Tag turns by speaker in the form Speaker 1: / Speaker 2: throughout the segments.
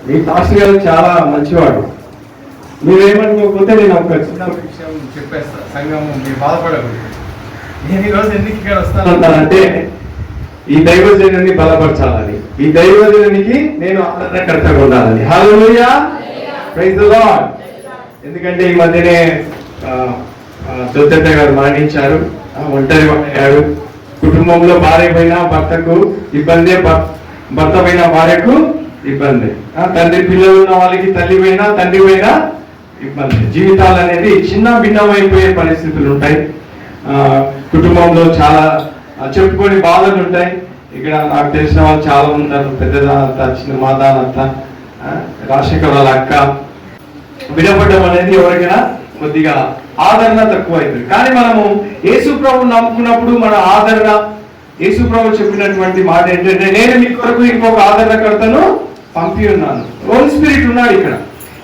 Speaker 1: మీ pastor గారు చాలా మంచివాడు. మీరేమనుకోకపోతే నేను ఒక చిన్న విషయం చెప్పేస్తా. సంఘం మీరు బాధపడకూడదు. నేను ఈరోజు ఎందుకు ఇక్కడ వస్తానంటానంటే ఈ దైవజనుని బలపరచాలని, ఈ దైవజనునికి నేను ఆదరణకర్తగా ఉండాలని. హల్లెలూయా, ప్రైజ్ ది లార్డ్. ఎందుకంటే ఈ మధ్యనే దొద్దెట్ట గారు మరణించారు. ఒంటరి అయ్యాడు. కుటుంబంలో భార్య పైన భర్తకు ఇబ్బంది, భర్త పైన భార్యకు ఇబ్బంది, తండ్రి పిల్లలు ఉన్న వాళ్ళకి తల్లి పైన తండ్రి పైన ఇబ్బంది. జీవితాలు అనేది చిన్న భిన్నమైపోయే పరిస్థితులు ఉంటాయి. కుటుంబంలో చాలా చెప్పుకొని బాధలు ఉంటాయి. ఇక్కడ నాకు తెలిసిన వాళ్ళు చాలా ఉన్నారు. పెద్దదానంత, చిన్న మాదానంత, రాజశేఖర్ వాళ్ళ అక్క. విడపడడం అనేది ఎవరికైనా కొద్దిగా ఆదరణ తక్కువ అవుతుంది. కానీ మనము యేసు ప్రభువుని నమ్ముకున్నప్పుడు మన ఆదరణ, యేసు ప్రభు చెప్పినటువంటి మాట ఏంటంటే, నేను మీ కొరకు ఇంకొక ఆదరణకర్తను పంపి ఉన్నాను. హోలీ స్పిరిట్ ఉన్నాడు ఇక్కడ.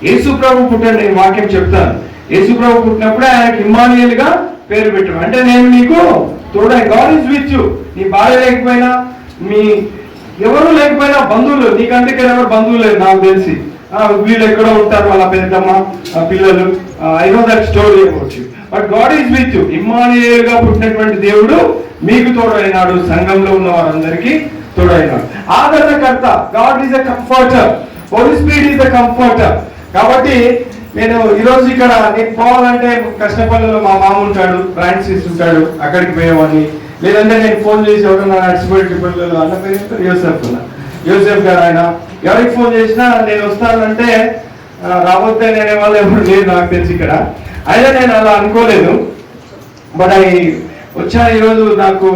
Speaker 1: యేసు ప్రభు పుట్టాడు. నేను వాక్యం చెప్తాను. యేసు ప్రభు పుట్టినప్పుడే ఆయనకి ఇమ్మానుయేల్ గా పేరు పెట్టాడు. అంటే నేను నీకు తోడై, గాడ్ ఈజ్ విత్ యు. నీ భార్య లేకపోయినా, మీ ఎవరు లేకపోయినా, బంధువులు నీకంటే ఎవరు బంధువులు లేరు నాకు తెలిసి. వీళ్ళు ఎక్కడో ఉంటారు, వాళ్ళ పెద్దమ్మ పిల్లలు. I know that story about you. But God is with you. Emmanuel గా పుట్టినటువంటి దేవుడు మీకు తోడైనాడు. సంఘంలో ఉన్న వారందరికీ తోడైనాడు. ఆదరణకర్త. God is a comforter. Holy Spirit is a comforter. కాబట్టి నేను ఈరోజు ఇక్కడ నేను పోవాలంటే కష్టపల్లిలో మా మామ ఉంటాడు, ఫ్రాన్సిస్ ఉంటాడు, అక్కడికి పోయేవాడిని. లేదంటే నేను ఫోన్ చేసి ఎవరన్నా నడిచిపోయి పిల్లలు అన్న పేరు యోసెఫ్ ఉన్నా, యోసెఫ్ గారు. ఆయన ఎవరికి ఫోన్ చేసినా నేను వస్తానంటే రాబోతే నేనే వాళ్ళు ఎవరు లేదు నాకు తెలిసి ఇక్కడ. అయినా నేను అలా అనుకోలేదు. బట్ అవి వచ్చా. ఈరోజు నాకు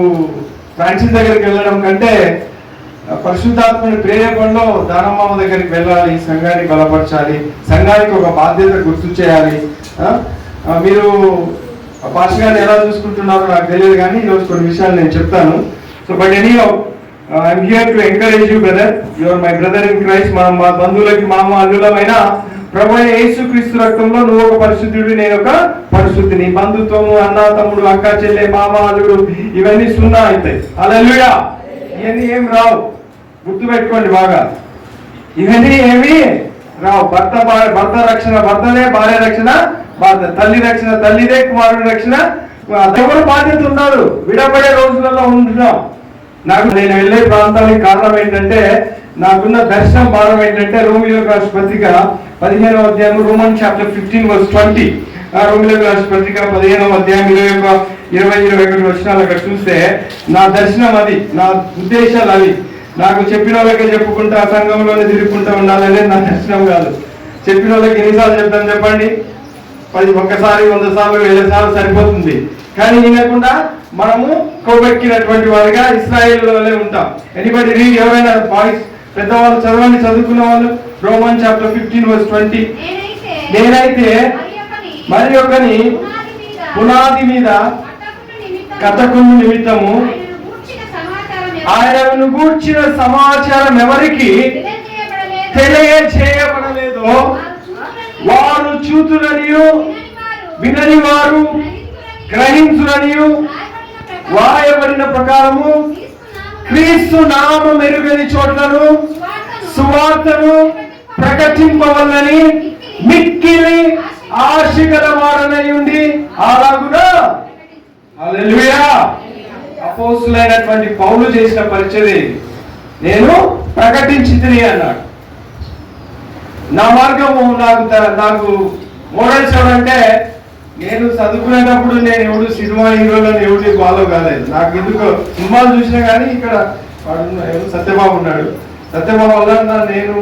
Speaker 1: ఫ్రాన్సిస్ దగ్గరికి వెళ్ళడం కంటే పరిశుద్ధాత్మని ప్రేరేపణలో దానమ్మ దగ్గరికి వెళ్ళాలి, సంఘాన్ని బలపరచాలి, సంఘానికి ఒక బాధ్యత గుర్తు చేయాలి. మీరు పాస్టర్ గారిని ఎలా చూసుకుంటున్నారో నాకు తెలియదు, కానీ ఈరోజు కొన్ని విషయాలు నేను చెప్తాను. So but anyhow, I'm here to encourage you brother. You are my brother in Christ. మనం మా బంధువులకి మామ అల్లులమైన ప్రభు యేసుక్రీస్తు రక్తంలో నువ్వు ఒక పరిశుద్ధుడు, నేను ఒక పరిశుద్ధిని. బంధుత్వము, అన్న తమ్ముడు, అక్క చెల్లె, మామ అల్లుడు, ఇవన్నీ సున్నా అవుతాయి. హల్లెలూయా. ఇవన్నీ ఏం రావు, గుర్తుపెట్టుకోండి బాగా. ఇవన్నీ ఏమి రావు. భర్త రక్షణ భర్తనే, భార్య రక్షణ భార్త, తల్లి రక్షణ తల్లిదే, కుమారుడి రక్షణ ఎవరు బాధ్యత ఉన్నారు. విడబడే రోజులలో ఉంటున్నాం. నాకు నేను వెళ్ళే ప్రాంతానికి కారణం ఏంటంటే, నాకున్న దర్శనం భారం ఏంటంటే, రోమియోలకు రాసిన పత్రిక 15వ అధ్యాయం, రోమన్ చాప్టర్ 15:20. రోమియోలకు రాసిన పత్రిక 15వ అధ్యాయం 20-21 వచనాలు అక్కడ చూస్తే నా దర్శనం అది, నా ఉద్దేశాలు అవి. నాకు చెప్పిన వాళ్ళకే చెప్పుకుంటా సంఘంలోనే తిరుగుకుంటా ఉండాలనే నా దర్శనం కాదు. చెప్పిన వాళ్ళకి ఎన్నిసార్లు చెప్తాను చెప్పండి? 100 సార్లు 1000 సార్లు సరిపోతుంది. కానీ వినకుండా మనము కొవ్వెక్కినటువంటి వారిగా ఇశ్రాయేలులోనే ఉంటాం. Anybody read? ఎవరైనా బాయ్స్ పెద్దవాళ్ళు చదవండి, చదువుకున్న వాళ్ళు. Roman chapter 15:20. నేనైతే మరి ఒకని పునాది మీద కథకుని నిమిత్తము ఆయనను గూర్చిన సమాచారం ఎవరికి తెలియజేయబడలేదో వారు చూతురనియు, వినని వారు గ్రహించురనియు వాయబడిన ప్రకారము క్రీస్తు నామం ఎరుగని చోట్లను సువార్తను ప్రకటింపవల్లని మిక్కిలి ఆశ గలవాడనై ఉండి అలాగునా. హల్లెలూయా. అపోస్తులైనటువంటి పౌలు చేసిన పరిచర్య నేను ప్రకటించితిని అన్నాడు. నా మార్గము నాకు మోడల్స్ ఎవరంటే, నేను చదువుకునేటప్పుడు నేను ఎవడు సినిమా హీరోలను ఎవరు ఫాలో కాలేదు. నాకు ఎందుకో సినిమాలు చూసినా కానీ ఇక్కడ వాడు సత్యబాబు ఉన్నాడు. సత్యబాబు వల్ల నేను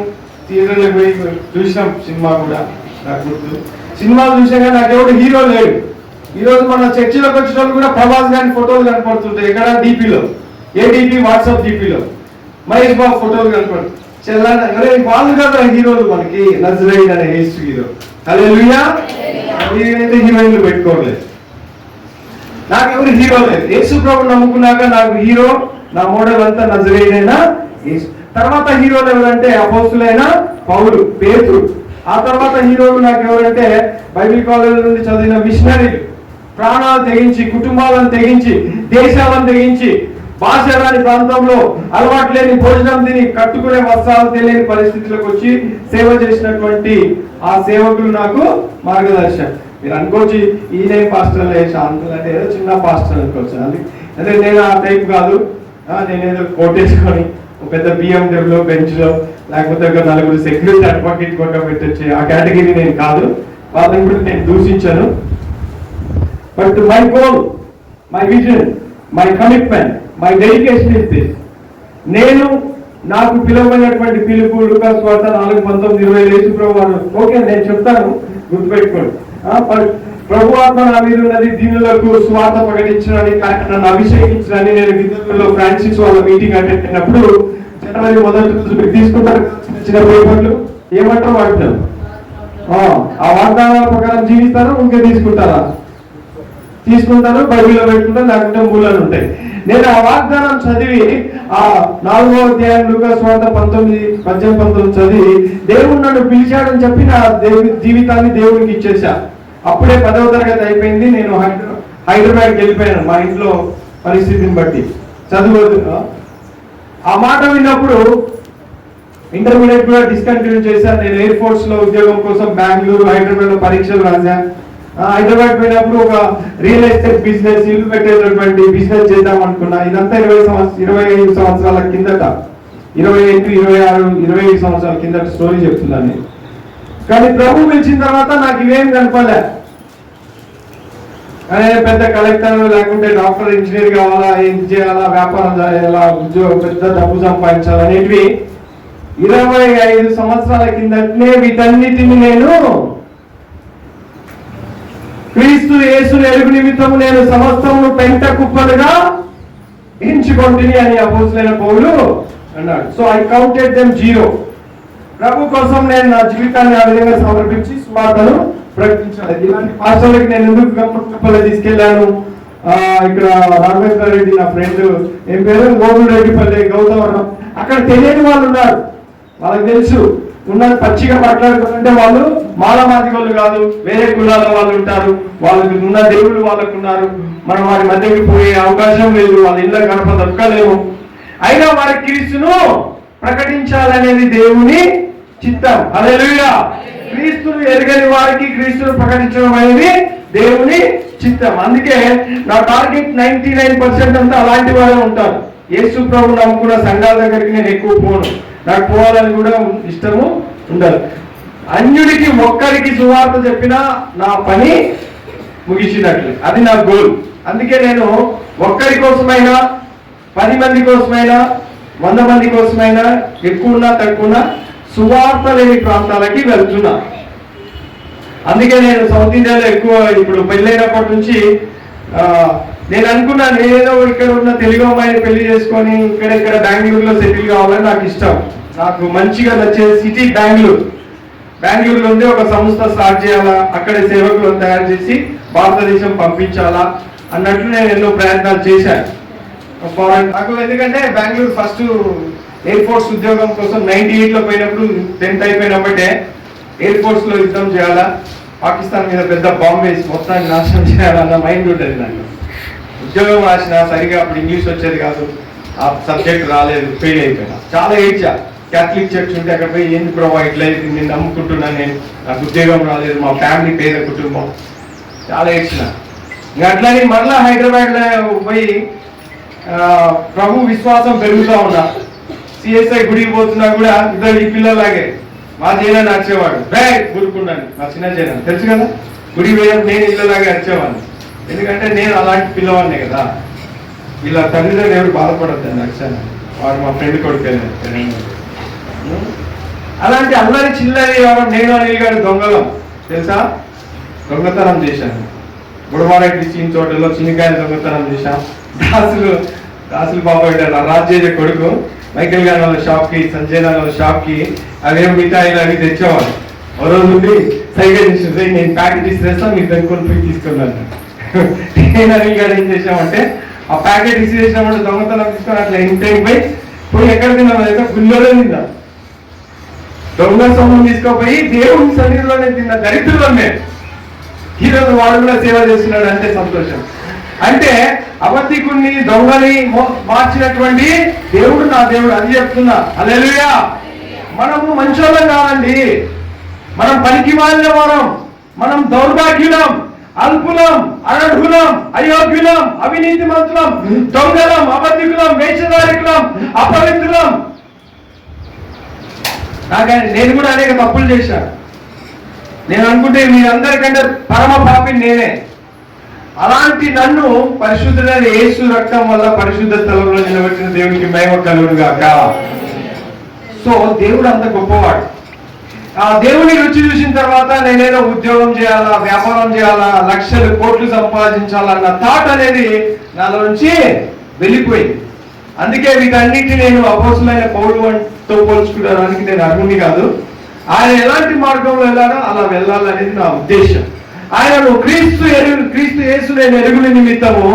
Speaker 1: థియేటర్లో పోయి చూసినాం సినిమా కూడా నాకు గుర్తు. సినిమాలు చూసినా కానీ నాకు ఎవడు హీరో లేడు. ఈరోజు మన చర్చిలోకి వచ్చిన వాళ్ళు కూడా ప్రభాస్ గారి ఫోటోలు కనపడుతుంటాయి. ఎక్కడ? డీపీలో. ఏ డీపీ? వాట్సాప్ డీపీలో మహేష్ బాబు ఫోటోలు కనపడుతుంది. వాళ్ళు కదా హీరోలు మనకి. నజరేయుడు అనే యేసు హీరో. హల్లెలూయా. నేనైతే హీరోయిన్లు పెట్టుకోలేదు. నాకు ఎవరు హీరో లేదు. యేసు ప్రభు నమ్ముకున్నాక నాకు హీరో, నా మోడల్ అంతా నజరేయుడైనా యేసు. తర్వాత హీరోలు ఎవరంటే అపోస్తులైన పౌలు, పేతురు. ఆ తర్వాత హీరోలు నాకు ఎవరంటే బైబిల్ కాలేజ్ నుండి చదివిన మిషనరీలు. ప్రాణాలు తెగించి, కుటుంబాలను తెగించి, దేశాలను తెగించి భాష రాని ప్రాంతంలో అలవాటు లేని భోజనం తిని కట్టుకునే వస్త్రాలు తెలియని పరిస్థితులకు వచ్చి సేవ చేసినటువంటి ఆ సేవకులు నాకు మార్గదర్శనం. మీరు అనుకోవచ్చు ఈయన పాస్టర్ శాంతులు అంటే ఏదో చిన్న పాస్టర్ అనుకోవచ్చు. అదే నేను ఆ టైప్ కాదు. నేనేదో కోటేసుకొని ఒక పెద్ద BMW బెంచ్లో లేకపోతే ఒక 4 సెక్యూరిటీ అడ్వకేట్ పక్క పెట్టొచ్చి ఆ కేటగిరీ నేను కాదు. వాళ్ళని కూడా నేను దూషించాను. But my goal, my vision, my commitment, my dedication is this. నేను నాకు పిలువమైనటువంటి పిలుపు లూకాసు వార్త 4:19-20 యేసుప్రభు వారు ఓకే నేను చెప్తాను, గుర్తుపెట్టుకోండి. ప్రభు ఆత్మ నా మీద ఉన్నది, దీనులకు స్వార్థ ప్రకటించడానికి నన్ను అభిషేకించడానికి. నేను విద్యార్థుల్లో ఫ్రాన్సిస్ వాళ్ళ మీటింగ్ అటెండ్ అయినప్పుడు జనవరి 1వ రోజు మీరు తీసుకుంటారు చిన్న పేపర్లు ఏమంటారు వాడతారు, ఆ వాగ్దానాల ప్రకారం జీవిస్తారు. ఇంకా తీసుకుంటారు, బైబిల్లో పెట్టుకుంటారు, లేకుంటే మూలాలు ఉంటాయి. నేను ఆ వాగ్దానం చదివి ఆ 4వ అధ్యాయం లూకాసు వార్త 19 చదివి దేవుడు నన్ను పిలిచాడని చెప్పి నా జీవితాన్ని దేవుడికి ఇచ్చేసా. అప్పుడే 10వ తరగతి అయిపోయింది. నేను హైదరాబాద్కి వెళ్ళిపోయాను మా ఇంట్లో పరిస్థితిని బట్టి. చదువు ఆ మాట విన్నప్పుడు ఇంటర్మీడియట్ కూడా డిస్కంటిన్యూ చేశాను. నేను ఎయిర్ ఫోర్స్ లో ఉద్యోగం కోసం బెంగళూరు, హైదరాబాద్ లో పరీక్షలు రాశా. హైదరాబాద్ పోయినప్పుడు ఒక రియల్ ఎస్టేట్ బిజినెస్, ఇల్లు పెట్టేటటువంటి బిజినెస్ చేద్దాం అనుకున్నా. ఇదంతా 25 సంవత్సరాల కిందట, 25, 26, 25 సంవత్సరాల కిందట స్టోరీ చెప్తున్నాను నేను. కానీ ప్రభు పిలిచిన తర్వాత నాకు ఇవేం కనపడలే. పెద్ద కలెక్టర్ లేకుంటే డాక్టర్, ఇంజనీర్ కావాలా, ఏం చేయాలా, వ్యాపారం చేయాలా, ఉద్యోగం, పెద్ద డబ్బు సంపాదించాలా అనేటివి 25 సంవత్సరాల కిందటనే వీటన్నిటిని నేను క్రీస్తు యేసుని ఎరుగు నిమిత్తము నేను సమస్తమును పెంట కుప్పలుగా ఎంచుకొంటిని అని అపోస్తలుడైన పౌలు అన్నాడు. So I counted them zero. ప్రభు కోసం నేను నా జీవితాన్ని ఆ విధంగా సమర్పించి సువార్తను ప్రకటించాలి. ఇలాంటి పాస్టర్లకి నేను ఎందుకు కుప్పలు తీసుకెళ్లాను? ఇక్కడ రాఘవేంద్ర రెడ్డి నా ఫ్రెండ్, ఏం పేరు, గోగులరెడ్డిపల్లి, గౌతవరం, అక్కడ తెలియని వాళ్ళు ఉన్నారు. వాళ్ళకి తెలుసు ఉన్నది పచ్చిగా మాట్లాడుకుంటే వాళ్ళు మాలమాది వాళ్ళు కాదు, వేరే కులాల వాళ్ళు ఉంటారు. వాళ్ళకి ఉన్న దేవుళ్ళు వాళ్ళకు ఉన్నారు. మనం వారి మధ్యకి పోయే అవకాశం లేదు, వాళ్ళ ఇళ్ళ గడప దక్కలేము. అయినా వారి క్రీస్తును ప్రకటించాలనేది దేవుని చిత్తం. హల్లెలూయా. క్రీస్తును ఎరగని వారికి క్రీస్తును ప్రకటించడం అనేది దేవుని చిత్తం. అందుకే నా టార్గెట్ 99% అంతా అలాంటి వారే ఉంటారు. యేసు ప్రభు నమ్ముకున్న సంఘాల దగ్గరికి నేను ఎక్కువ పోను. నాకు పోవాలని కూడా ఇష్టము ఉండదు. అన్యుడికి ఒక్కరికి సువార్త చెప్పినా నా పని ముగిసినట్లు, అది నా గోల్. అందుకే నేను ఒక్కరి కోసమైనా, 10 మంది కోసమైనా, 100 మంది కోసమైనా, ఎక్కువన్నా తక్కువన్నా సువార్త లేని ప్రాంతాలకి వెళ్తున్నా. అందుకే నేను సౌత్ ఇండియాలో ఎక్కువ, ఇప్పుడు పెళ్ళైనప్పటి నుంచి నేను అనుకున్నా నేనేదో ఇక్కడ ఉన్న తెలుగు అమ్మాయిని పెళ్లి చేసుకొని ఇక్కడ బెంగళూరులో సెటిల్ కావాలని నాకు ఇష్టం. నాకు మంచిగా నచ్చే సిటీ బెంగళూరులో ఉండే ఒక సంస్థ స్టార్ట్ చేయాలా, అక్కడ సేవకులను తయారు చేసి భారతదేశం పంపించాలా అన్నట్లు నేను ఎన్నో ప్రయత్నాలు చేశాను. నాకు ఎందుకంటే బెంగళూరు ఫస్ట్ ఎయిర్ ఫోర్స్ ఉద్యోగం కోసం 98లో పోయినప్పుడు 10th అయిపోయినప్పుడే ఎయిర్ ఫోర్స్ లో యుద్ధం చేయాలా, పాకిస్తాన్ మీద పెద్ద బాంబ్ వేసి మొత్తాన్ని నాశనం చేయాలన్న మైండ్ ఉంటుంది నాకు. ఉద్యోగం రాసిన సరిగా అప్పుడు ఇంగ్లీష్ వచ్చేది కాదు, ఆ సబ్జెక్ట్ రాలేదు, ఫెయిల్ అయిపోయినా. చాలా ఏడ్చా. క్యాథలిక్ చర్చ్ ఉంటే అక్కడ పోయి ఏంది ప్రభావ ఇట్లా నేను నమ్ముకుంటున్నాను, నేను నాకు ఉద్యోగం రాలేదు, మా ఫ్యామిలీ పేద కుటుంబం, చాలా ఏడ్చిన. ఇంకా అట్లని మరలా హైదరాబాద్లో పోయి ప్రభు విశ్వాసం పెరుగుతూ ఉన్నా. సిఎస్ఐ గుడికి పోతున్నా కూడా ఇద్దరు ఈ పిల్లలాగే మా జైనా వచ్చేవాడు, బ్యాగ్ గురుకున్నాను, మా చిన్న జైనా తెలుసు కదా, గుడి పోయినప్పుడు నేను ఇళ్ళలాగే వచ్చేవాడిని. ఎందుకంటే నేను అలాంటి పిల్లవాడినే కదా. ఇలా తల్లిదండ్రులు ఎవరు బాధపడద్దని వచ్చాను. వాడు మా ఫ్రెండ్ కొడుకు. అలాంటి అల్లరి చిల్లరి ఎవరు నేను అనిల్ గారి దొంగలం తెలుసా, దొంగతనం చేశాను. బుడవారెడ్డి చీన్ తోటలో చిన్నకాయలు దొంగతనం చేశాం. దాసులు బాబాయ్ రాజేజ కొడుకు మైకేల్ గారి వాళ్ళ షాప్కి, సంజయ్ గారి వాళ్ళ షాప్కి అవేం మిఠాయిలు అవి తెచ్చేవాడు. ఓ రోజు ఉండి సైకిల్ చేసి నేను ప్యాకెట్ ఇచ్చేస్తాను, మీరు దొంగకొని పోయి తీసుకున్నాను. నేను అనిల్ గారు ఏం చేసామంటే ఆ ప్యాకెట్ ఇచ్చేసామంటే దొంగతనం తీసుకొని అట్లా ఇంటికి పోయి ఎక్కడ తిన్నామంటే గుళ్ళోనే తిన్నా. దొంగ సొమ్ము తీసుకోపోయి దేవుని సన్నిధిలోనే తిన్నా. దరిద్రులమే. ఈరోజు వాడు కూడా సేవ చేస్తున్నాడు అంటే సంతోషం. అంటే అబద్ధికుణ్ణి దొంగని మార్చినటువంటి దేవుడు నా దేవుడు, అది చెప్తున్నా. హల్లెలూయా. మనము మంచోళ్ళం కాదండి, మనం పనికి మాలిన వారం, మనం దౌర్భాగ్యులం, అల్పులం, అనర్హులం, అయోగ్యులం, అవినీతి మంతులం, దొంగలం, అబద్ధికులం, వేషధారికులం, అపవిత్రులం. నేను కూడా అనేక తప్పులు చేశాను. నేను అనుకుంటే మీరందరికంటే పరమ పాపిని నేనే. అలాంటి నన్ను పరిశుద్ధుడైన యేసు రక్తం వల్ల పరిశుద్ధ స్థలంలో నిలబెట్టిన దేవునికి మహిమ కలుగునుగాక. సో దేవుడు అంత గొప్పవాడు. ఆ దేవుని రుచి చూసిన తర్వాత నేనేదో ఉద్యోగం చేయాలా, వ్యాపారం చేయాలా, లక్షలు కోట్లు సంపాదించాలన్న థాట్ అనేది నాలో నుంచి వెళ్ళిపోయింది. అందుకే వీటన్నిటి నేను అపోస్తులైన పౌలుతో పోల్చుకోవడానికి నేను అర్హుని కాదు. ఆయన ఎలాంటి మార్గంలో వెళ్ళాడో అలా వెళ్ళాలనేది నా ఉద్దేశం. ఆయనను క్రీస్తు యేసు నేను ఎరుగుని నిమిత్తము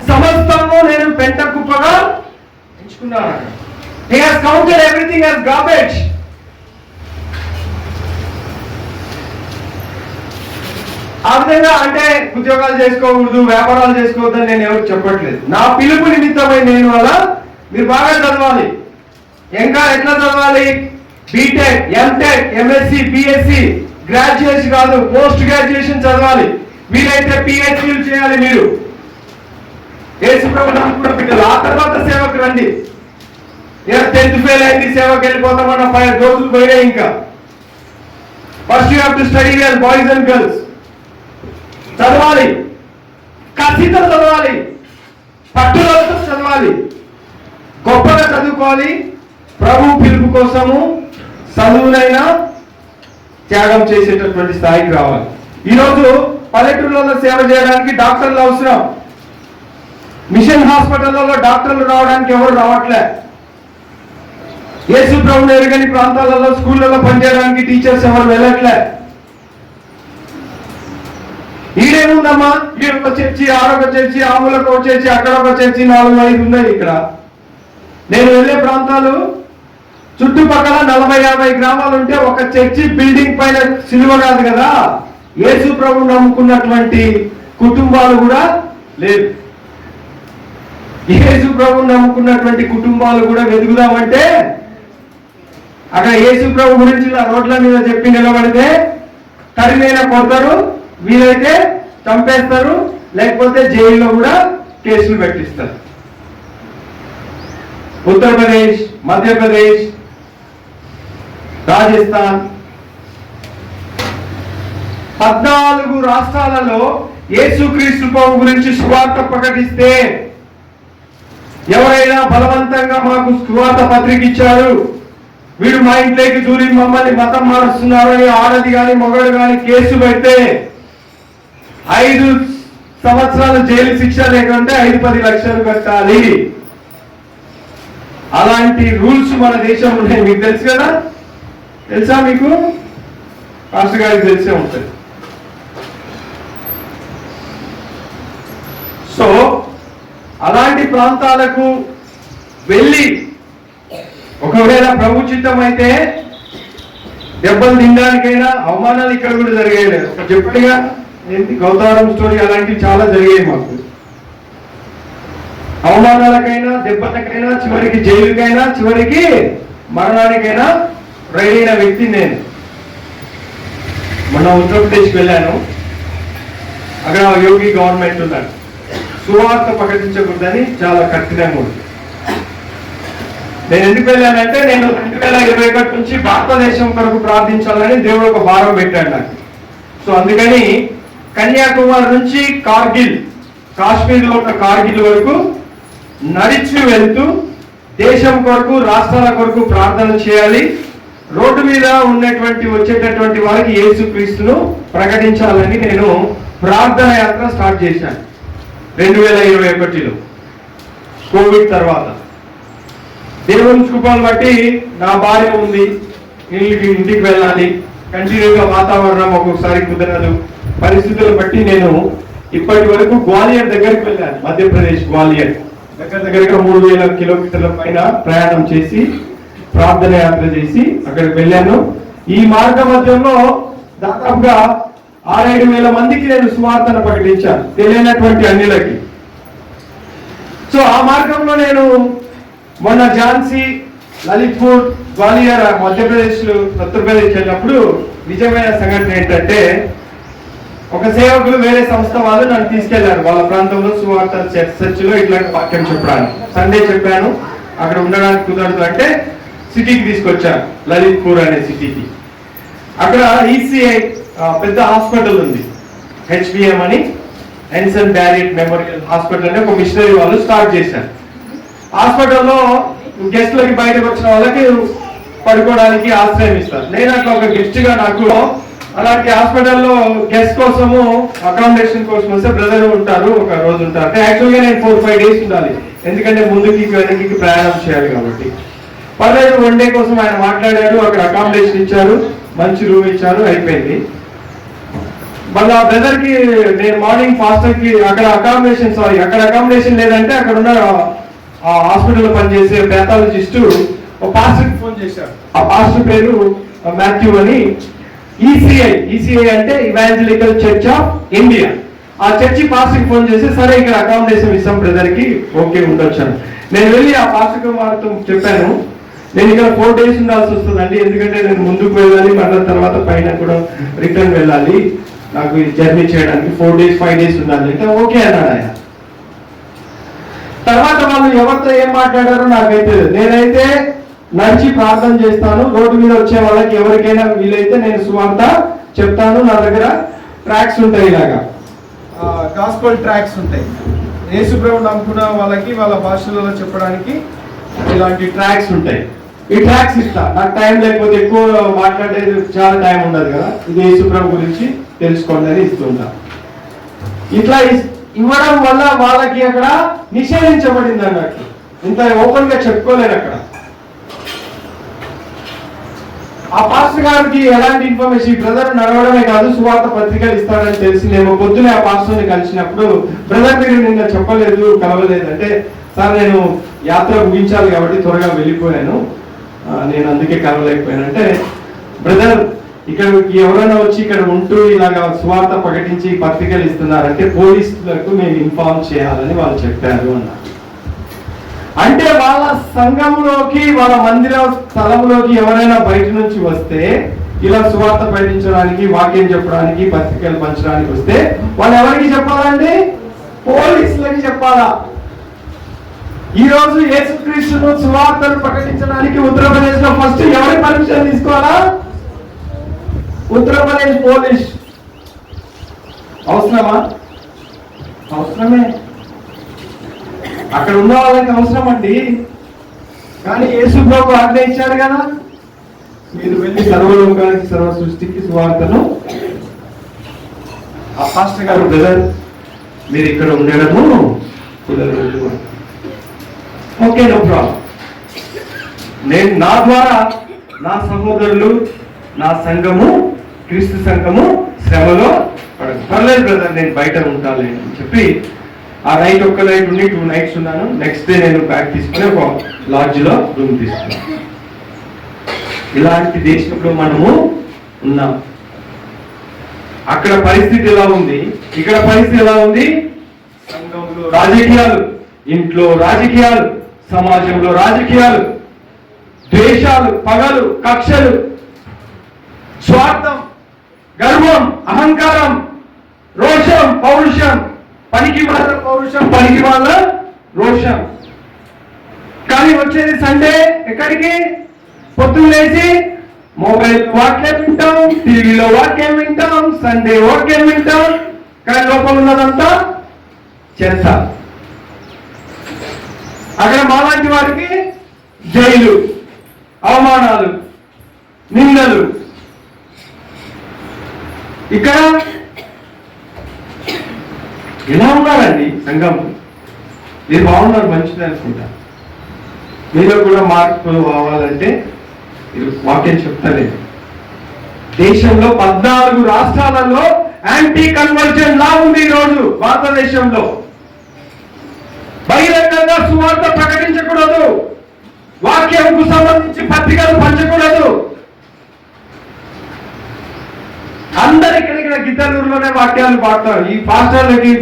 Speaker 1: సమస్తము నేను పెంట కుప్పగా ఎంచుకున్నాను. He has counted everything as garbage. ఆ విధంగా అంటే ఉద్యోగాలు చేసుకోకూడదు, వ్యాపారాలు చేసుకోవద్దు అని నేను ఎవరికి చెప్పట్లేదు. నా పిలుపు నిమిత్తమై నేను అలా మీరు బాగా చదవాలి. ఇంకా ఎట్లా చదవాలి? BTech, MTech, MSc, BSc, graduation కాదు, పోస్ట్ గ్రాడ్యుయేషన్ చదవాలి. వీలైతే పిహెచ్డీలు చేయాలి. మీరు యేసు ప్రభువుని కూడా బిడ్డలు. ఆ తర్వాత సేవకు రండి. 10th ఫెయిల్ అయింది, సేవకు వెళ్ళిపోతామన్న 5 రోజులు పోయినాయి. ఇంకా first you have to study well, boys and girls. చదవాలి, కసితో చదవాలి, పట్టుదలతో చదవాలి, గొప్పగా చదువుకోవాలి. ప్రభు పిలుపు కోసము చదువునైనా త్యాగం చేసేటటువంటి స్థాయికి రావాలి. ఈరోజు పల్లెటూళ్ళలో సేవ చేయడానికి డాక్టర్లు అవసరం. మిషన్ హాస్పిటల్లో డాక్టర్లు రావడానికి ఎవరు రావట్లే. యేసు ప్రభువుని ఎరుగని ప్రాంతాలలో స్కూళ్ళలో పనిచేయడానికి టీచర్స్ ఎవరు వెళ్ళట్లే. ఈడేముందమ్మా, ఈడొక చర్చి, ఆడొక చర్చి, ఆములకు ఒక చర్చి, అక్కడ ఒక చర్చి, 4-5 ఉన్నాయి ఇక్కడ. నేను వెళ్ళే ప్రాంతాలు చుట్టుపక్కల 40-50 గ్రామాలు ఉంటే ఒక చర్చి బిల్డింగ్ పైన సిలువ కాదు కదా, యేసు ప్రభువుని నమ్ముకున్నటువంటి కుటుంబాలు కూడా లేదు. యేసు ప్రభువుని నమ్ముకున్నటువంటి కుటుంబాలు కూడా వెతుకుదామంటే అక్కడ యేసు ప్రభు గురించి రోడ్ల మీద చెప్పి నిలబడితే తరిమైనా కొడతారు, వీలైతే చంపేస్తారు, లేకపోతే జైల్లో కూడా కేసులు పెట్టిస్తారు. ఉత్తరప్రదేశ్, మధ్యప్రదేశ్, రాజస్థాన్ 14 రాష్ట్రాలలో యేసుక్రీస్తు ప్రభు గురించి సువార్త ప్రకటిస్తే ఎవరైనా బలవంతంగా మాకు సువార్త పత్రిక ఇచ్చారు, వీడు మా ఇంట్లోకి దూరి మమ్మల్ని మతం మారుస్తున్నారని ఆడది కానీ మగడు కానీ కేసు పెడితే 5 సంవత్సరాల జైలు శిక్ష, లేకుంటే 5-10 లక్షలు కట్టాలి. అలాంటి రూల్స్ మన దేశంలో ఉన్నాయి. మీకు తెలుసు కదా? తెలుసా? మీకు పాస్టర్ గారికి తెలిసే ఉంటుంది. సో అలాంటి ప్రాంతాలకు వెళ్ళి ఒకవేళ ప్రభు చిత్తం అయితే దెబ్బలు తినడానికైనా అవమానాలు ఇక్కడ కూడా జరిగాయి. చెప్పడిగా ఏంటి గౌతవరం స్టోరీ, అలాంటివి చాలా జరిగాయి మాకు. అవమానాలకైనా, దెబ్బలకైనా, చివరికి జైలుకైనా, చివరికి మరణానికైనా రెడీ అయిన వ్యక్తి నేను. మొన్న ఉత్తరప్రదేశ్కి వెళ్ళాను. అక్కడ యోగి గవర్నమెంట్ ఉన్నాడు. సువార్త ప్రకటించకూడదని చాలా కఠినంగా ఉంది. నేను ఎందుకు వెళ్ళానంటే నేను 2021 నుంచి భారతదేశం కొరకు ప్రార్థించాలని దేవుడు ఒక భారం పెట్టాడు నాకు. సో అందుకని కన్యాకుమారి నుంచి కార్గిల్, కాశ్మీర్లో ఉన్న కార్గిల్ వరకు నడిచి వెళ్తూ దేశం కొరకు, రాష్ట్రాల కొరకు ప్రార్థన చేయాలి. రోడ్డు మీద ఉన్నటువంటి వచ్చేటటువంటి వారికి యేసుక్రీస్తును ప్రకటించాలని నేను ప్రార్థన యాత్ర స్టార్ట్ చేశాను 2021లో, కోవిడ్ తర్వాత. దేవుని కృపను బట్టి నా భార్య ఉంది, ఇంటికి వెళ్ళాలి, కంటిన్యూగా వాతావరణం ఒక్కొక్కసారి కుదరదు, పరిస్థితులను బట్టి నేను ఇప్పటి వరకు గ్వాలియర్ దగ్గరికి వెళ్ళాను. మధ్యప్రదేశ్ గ్వాలియర్ దగ్గరగా 3000 కిలోమీటర్ల పైన ప్రయాణం చేసి ప్రార్థన యాత్ర చేసి అక్కడికి వెళ్ళాను. ఈ మార్గ మధ్యంలో దాదాపుగా 6-7 వేల మందికి నేను సువార్తను ప్రకటించాను, తెలియనటువంటి అన్యులకి. సో ఆ మార్గంలో నేను మొన్న ఝాన్సీ, లలిత్పూర్, గ్వాలియర్, ఉత్తరప్రదేశ్ వెళ్ళినప్పుడు నిజమైన సంఘటన ఏంటంటే, ఒక సేవకులు వేరే సంస్థ వాళ్ళు నన్ను తీసుకెళ్లారు వాళ్ళ ప్రాంతంలో సువార్త చర్చిలో ఇట్లాంటి వాక్యం చెప్పడానికి. సండే చెప్పాను, అక్కడ ఉండడానికి కుదరదు అంటే సిటీకి తీసుకొచ్చాను, లలిత్పూర్ అనే సిటీకి. అక్కడ ఈసీఐ పెద్ద హాస్పిటల్ ఉంది, హెచ్బిఎం అని, ఎన్సన్ బ్యారియట్ మెమోరియల్ హాస్పిటల్ అని ఒక మిషనరీ వాళ్ళు స్టార్ట్ చేశారు. హాస్పిటల్లో గెస్ట్లకి బయటకు వచ్చిన వాళ్ళకి పడుకోవడానికి ఆశ్రయం ఇస్తారు. నేను అట్లా ఒక గెస్ట్ గా నాకు అలాంటి హాస్పిటల్లో గెస్ట్ కోసము అకామిడేషన్ కోసం వస్తే బ్రదర్ ఉంటారు, ఒక రోజు ఉంటారు. అంటే యాక్చువల్గా నేను 4-5 days ఉండాలి, ఎందుకంటే ముందుకి వెనక్కి ప్రయాణం చేయాలి కాబట్టి. పర్లేదు, 1 day కోసం ఆయన మాట్లాడారు, అక్కడ అకామిడేషన్ ఇచ్చారు, మంచి రూమ్ ఇచ్చారు, అయిపోయింది. మళ్ళీ ఆ బ్రదర్ కి నేను మార్నింగ్ ఫాస్టర్ కి అక్కడ అకామిడేషన్ లేదంటే అక్కడ ఉన్న ఆ హాస్పిటల్ పనిచేసే ప్యాథాలజిస్ట్ ఒక పాస్టర్ కి ఫోన్ చేశారు. ఆ పాస్టర్ పేరు మాథ్యూ అని. ఈసీఐ అంటే ఇవాంజలికల్ చర్చ్ ఆఫ్ ఇండియా. ఆ చర్చి పాస్టర్ కి ఫోన్ చేసి, సరే ఇక్కడ అకామిడేషన్ ఇస్తాం బ్రదర్ కి, ఓకే ఉండొచ్చాను. నేను వెళ్ళి ఆ పాస్టర్ వారితో చెప్పాను, నేను ఇక్కడ 4 days ఉండాల్సి వస్తుందండి, ఎందుకంటే నేను ముందుకు వెళ్ళాలి, మళ్ళీ తర్వాత పైన కూడా రిటర్న్ వెళ్ళాలి, నాకు జర్నీ చేయడానికి 4 days 5 days ఉండాలి అంటే ఓకే అన్నాడు ఆయన. తర్వాత వాళ్ళు ఎవరితో ఏం మాట్లాడారో నాకైతే, నేనైతే నడిచి ప్రార్థన చేస్తాను, రోడ్డు మీద వచ్చే వాళ్ళకి ఎవరికైనా వీలైతే నేను సువార్త చెప్తాను. నా దగ్గర ట్రాక్స్ ఉంటాయి, ఇలాగా గాస్పల్ ట్రాక్స్ ఉంటాయి, యేసు ప్రభువుని నమ్ముకున్న వాళ్ళకి వాళ్ళ భాషలలో చెప్పడానికి ఇలాంటి ట్రాక్స్ ఉంటాయి. ఈ ట్రాక్స్ ఇస్తా, నాకు టైం లేకపోతే ఎక్కువ మాట్లాడేది చాలా టైం ఉండదు కదా, ఇది యేసు ప్రభు గురించి తెలుసుకోండి అని ఇస్తుంటా. ఇట్లా ఇవ్వడం వల్ల వాళ్ళకి అక్కడ నిషేధించబడింది అన్నట్టు, ఇంత ఓపెన్ గా చెప్పుకోలేరు అక్కడ. ఆ పాస్టర్ గారికి ఎలాంటి ఇన్ఫర్మేషన్, బ్రదర్ నడవడమే కాదు సువార్త పత్రికలు ఇస్తారని తెలిసిందేమో. పొద్దునే ఆ పాస్టర్ని కలిసినప్పుడు, బ్రదర్ మీరు నిన్న చెప్పలేదు, కలవలేదు అంటే, సార్ నేను యాత్ర ముగించాలి కాబట్టి త్వరగా వెళ్ళిపోయాను, నేను అందుకే కలవలేకపోయాను అంటే, బ్రదర్ ఇక్కడ ఎవరైనా వచ్చి ఇక్కడ ఉంటూ ఇలాగా సువార్త ప్రకటించి పత్రికలు ఇస్తున్నారంటే పోలీసులకు మేము ఇన్ఫార్మ్ చేయాలని వాళ్ళు చెప్పారు అన్నారు. అంటే వాళ్ళ సంఘంలోకి, వాళ్ళ మందిర స్థలంలోకి ఎవరైనా బయట నుంచి వస్తే, ఇలా సువార్త ప్రకటించడానికి, వాక్యం చెప్పడానికి, పత్రికలు పంచడానికి వస్తే వాళ్ళు ఎవరికి చెప్పాలండి? పోలీసులకి చెప్పాలా? ఈ రోజు యేసుక్రీస్తును సువార్తను ప్రకటించడానికి ఉత్తరప్రదేశ్ లో ఫస్ట్ ఎవరి పర్మిషన్ తీసుకోవాలా? ఉత్తరప్రదేశ్ పోలీస్. అవసరమా? అవసరమే, అక్కడ ఉన్న వాళ్ళకి అవసరం అండి. కానీ యేసు ప్రభు ఆజ్ఞ ఇచ్చారు కదా, మీరు వెళ్ళి సర్వలోకానికి సర్వ సృష్టికి సువార్తను. ఆ పాస్టర్ గారు, బ్రదర్ మీరు ఇక్కడ ఉండడము కుదరదు. Okay, no problem. నేను నా ద్వారా నా సహోదరులు, నా సంఘము, క్రీస్తు సంఘము శ్రమలో పర్లేదు బ్రదర్, నేను బయట ఉంటాను అని చెప్పి ఆ నైట్ ఒక్క నైట్ ఉండి 2 nights ఉన్నాను. నెక్స్ట్ డే నేను బ్యాగ్ తీసుకుని ఒక లాడ్జ్ లో రూమ్ తీసుకున్నాను. ఇలాంటి దేశంలో మనము ఉన్నాం. అక్కడ పరిస్థితి ఎలా ఉంది, ఇక్కడ పరిస్థితి ఎలా ఉంది? సంఘంలో రాజకీయాలు, ఇంట్లో రాజకీయాలు, సమాజంలో రాజకీయాలు, ద్వేషాలు, పగలు, కక్షలు, స్వార్థం, గర్వం, అహంకారం, రోషం, పౌరుషం, పనికి వాళ్ళ పౌరుషం, పనికి వాళ్ళ రోషం. కానీ వచ్చేది సండే ఎక్కడికి? పొద్దున్న లేచి మొబైల్ వాక్యం వింటాం, టీవీలో వాక్యం వింటాం, సండే వాక్యం వింటాం, కానీ లోపల ఉన్నదంతా చేత. అక్కడ మాలాంటి వారికి జైలు, అవమానాలు, నిందలు. ఇక్కడ ఎలా ఉన్నారండి సంఘం? మీరు బాగున్నారు, మంచిది అనుకుంటా. మీలో కూడా మార్పులు కావాలంటే వాక్యం చెప్తాలేదు. దేశంలో 14 రాష్ట్రాలలో యాంటీ కన్వర్జన్ లా ఉంది ఈరోజు భారతదేశంలో. బహిరంగంగా సువార్త ప్రకటించకూడదు, వాక్యంకు సంబంధించి పత్రికలు పంచకూడదు. అందరు ఇక్కడ గిద్దలూరులోనే వాక్యాలు పాడతారు. ఈ పాస్టర్లకి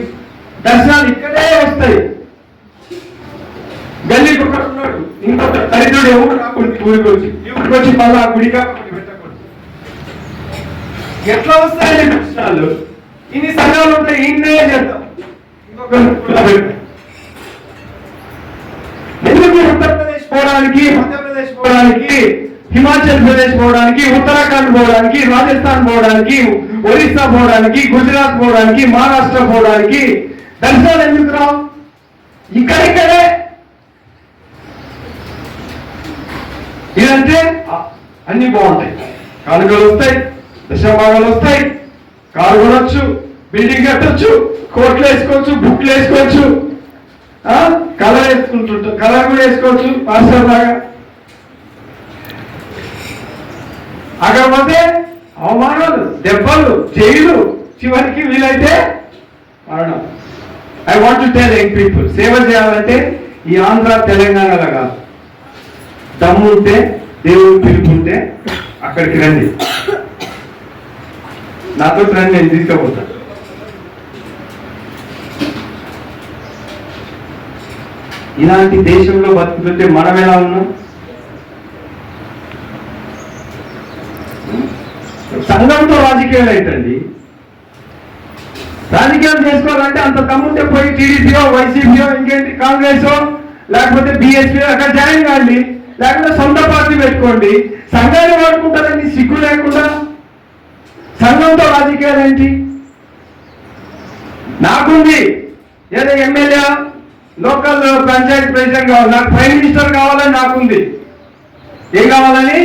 Speaker 1: దర్శనాలు ఇక్కడే వస్తాయి. ఇంకొక దరిద్రుడు ఎవరు రాకూడదు ఊరికి వచ్చి మళ్ళీ ఆ గుడిగా పెట్టకూడదు. ఎట్లా వస్తాయండి ప్రశ్నలు? ఇన్ని సంఘాలు ఉంటే ఇన్నే చేద్దాం, ఎందుకు ఉత్తరప్రదేశ్ పోవడానికి, మధ్యప్రదేశ్ పోవడానికి, హిమాచల్ ప్రదేశ్ పోవడానికి, ఉత్తరాఖండ్ పోవడానికి, రాజస్థాన్ పోవడానికి, ఒరిస్సా పోవడానికి, గుజరాత్ పోవడానికి, మహారాష్ట్ర పోవడానికి దర్శనాలు ఎందుకు రావు? ఇక్కడిక్కడే ఇదంటే అన్ని బాగుంటాయి, కానుకలు వస్తాయి, దశభాగాలు వస్తాయి, కారు కొనొచ్చు, బిల్డింగ్ కట్టొచ్చు, కోట్లు వేసుకోవచ్చు, బుక్లు వేసుకోవచ్చు, కలర్ వేసుకుంటుంటాం, కలర్ కూడా వేసుకోవచ్చు పాస్టర్ లాగా. అకపోతే అవమానాలు, దెబ్బలు, జైలు, చివరికి వీలైతే మరణం. I want to tell young people, సేవ చేయాలంటే ఈ ఆంధ్ర తెలంగాణలో కాదు, దమ్ముంటే దేవుడు పిలుపుంటే అక్కడికి రండి, నాతో రండి, నేను తీసుకుపోతాను. ఇలాంటి దేశంలో బతుకుతుంటే మనం ఎలా ఉన్నాం? సంఘంతో రాజకీయాలు ఏంటండి? రాజకీయాలు చేసుకోవాలంటే అంత తమ్ముంటే పోయి టీడీపీయో, వైసీపీయో, ఇంకేంటి కాంగ్రెస్ లేకపోతే బీఎస్పీ అక్కడ జాయిన్ కాండి, లేకపోతే సొంత పార్టీ పెట్టుకోండి. సంఘాన్ని వాడుకుంటారండి సిగ్గు లేకుండా. సంఘంతో రాజకీయాలు ఏంటి? నాకుంది ఏదో ఎమ్మెల్యే, లోకల్ పంచాయతీ ప్రెసిడెంట్ కావాలి, నాకు ప్రైమ్ మినిస్టర్ కావాలని నాకుంది. ఏం కావాలని?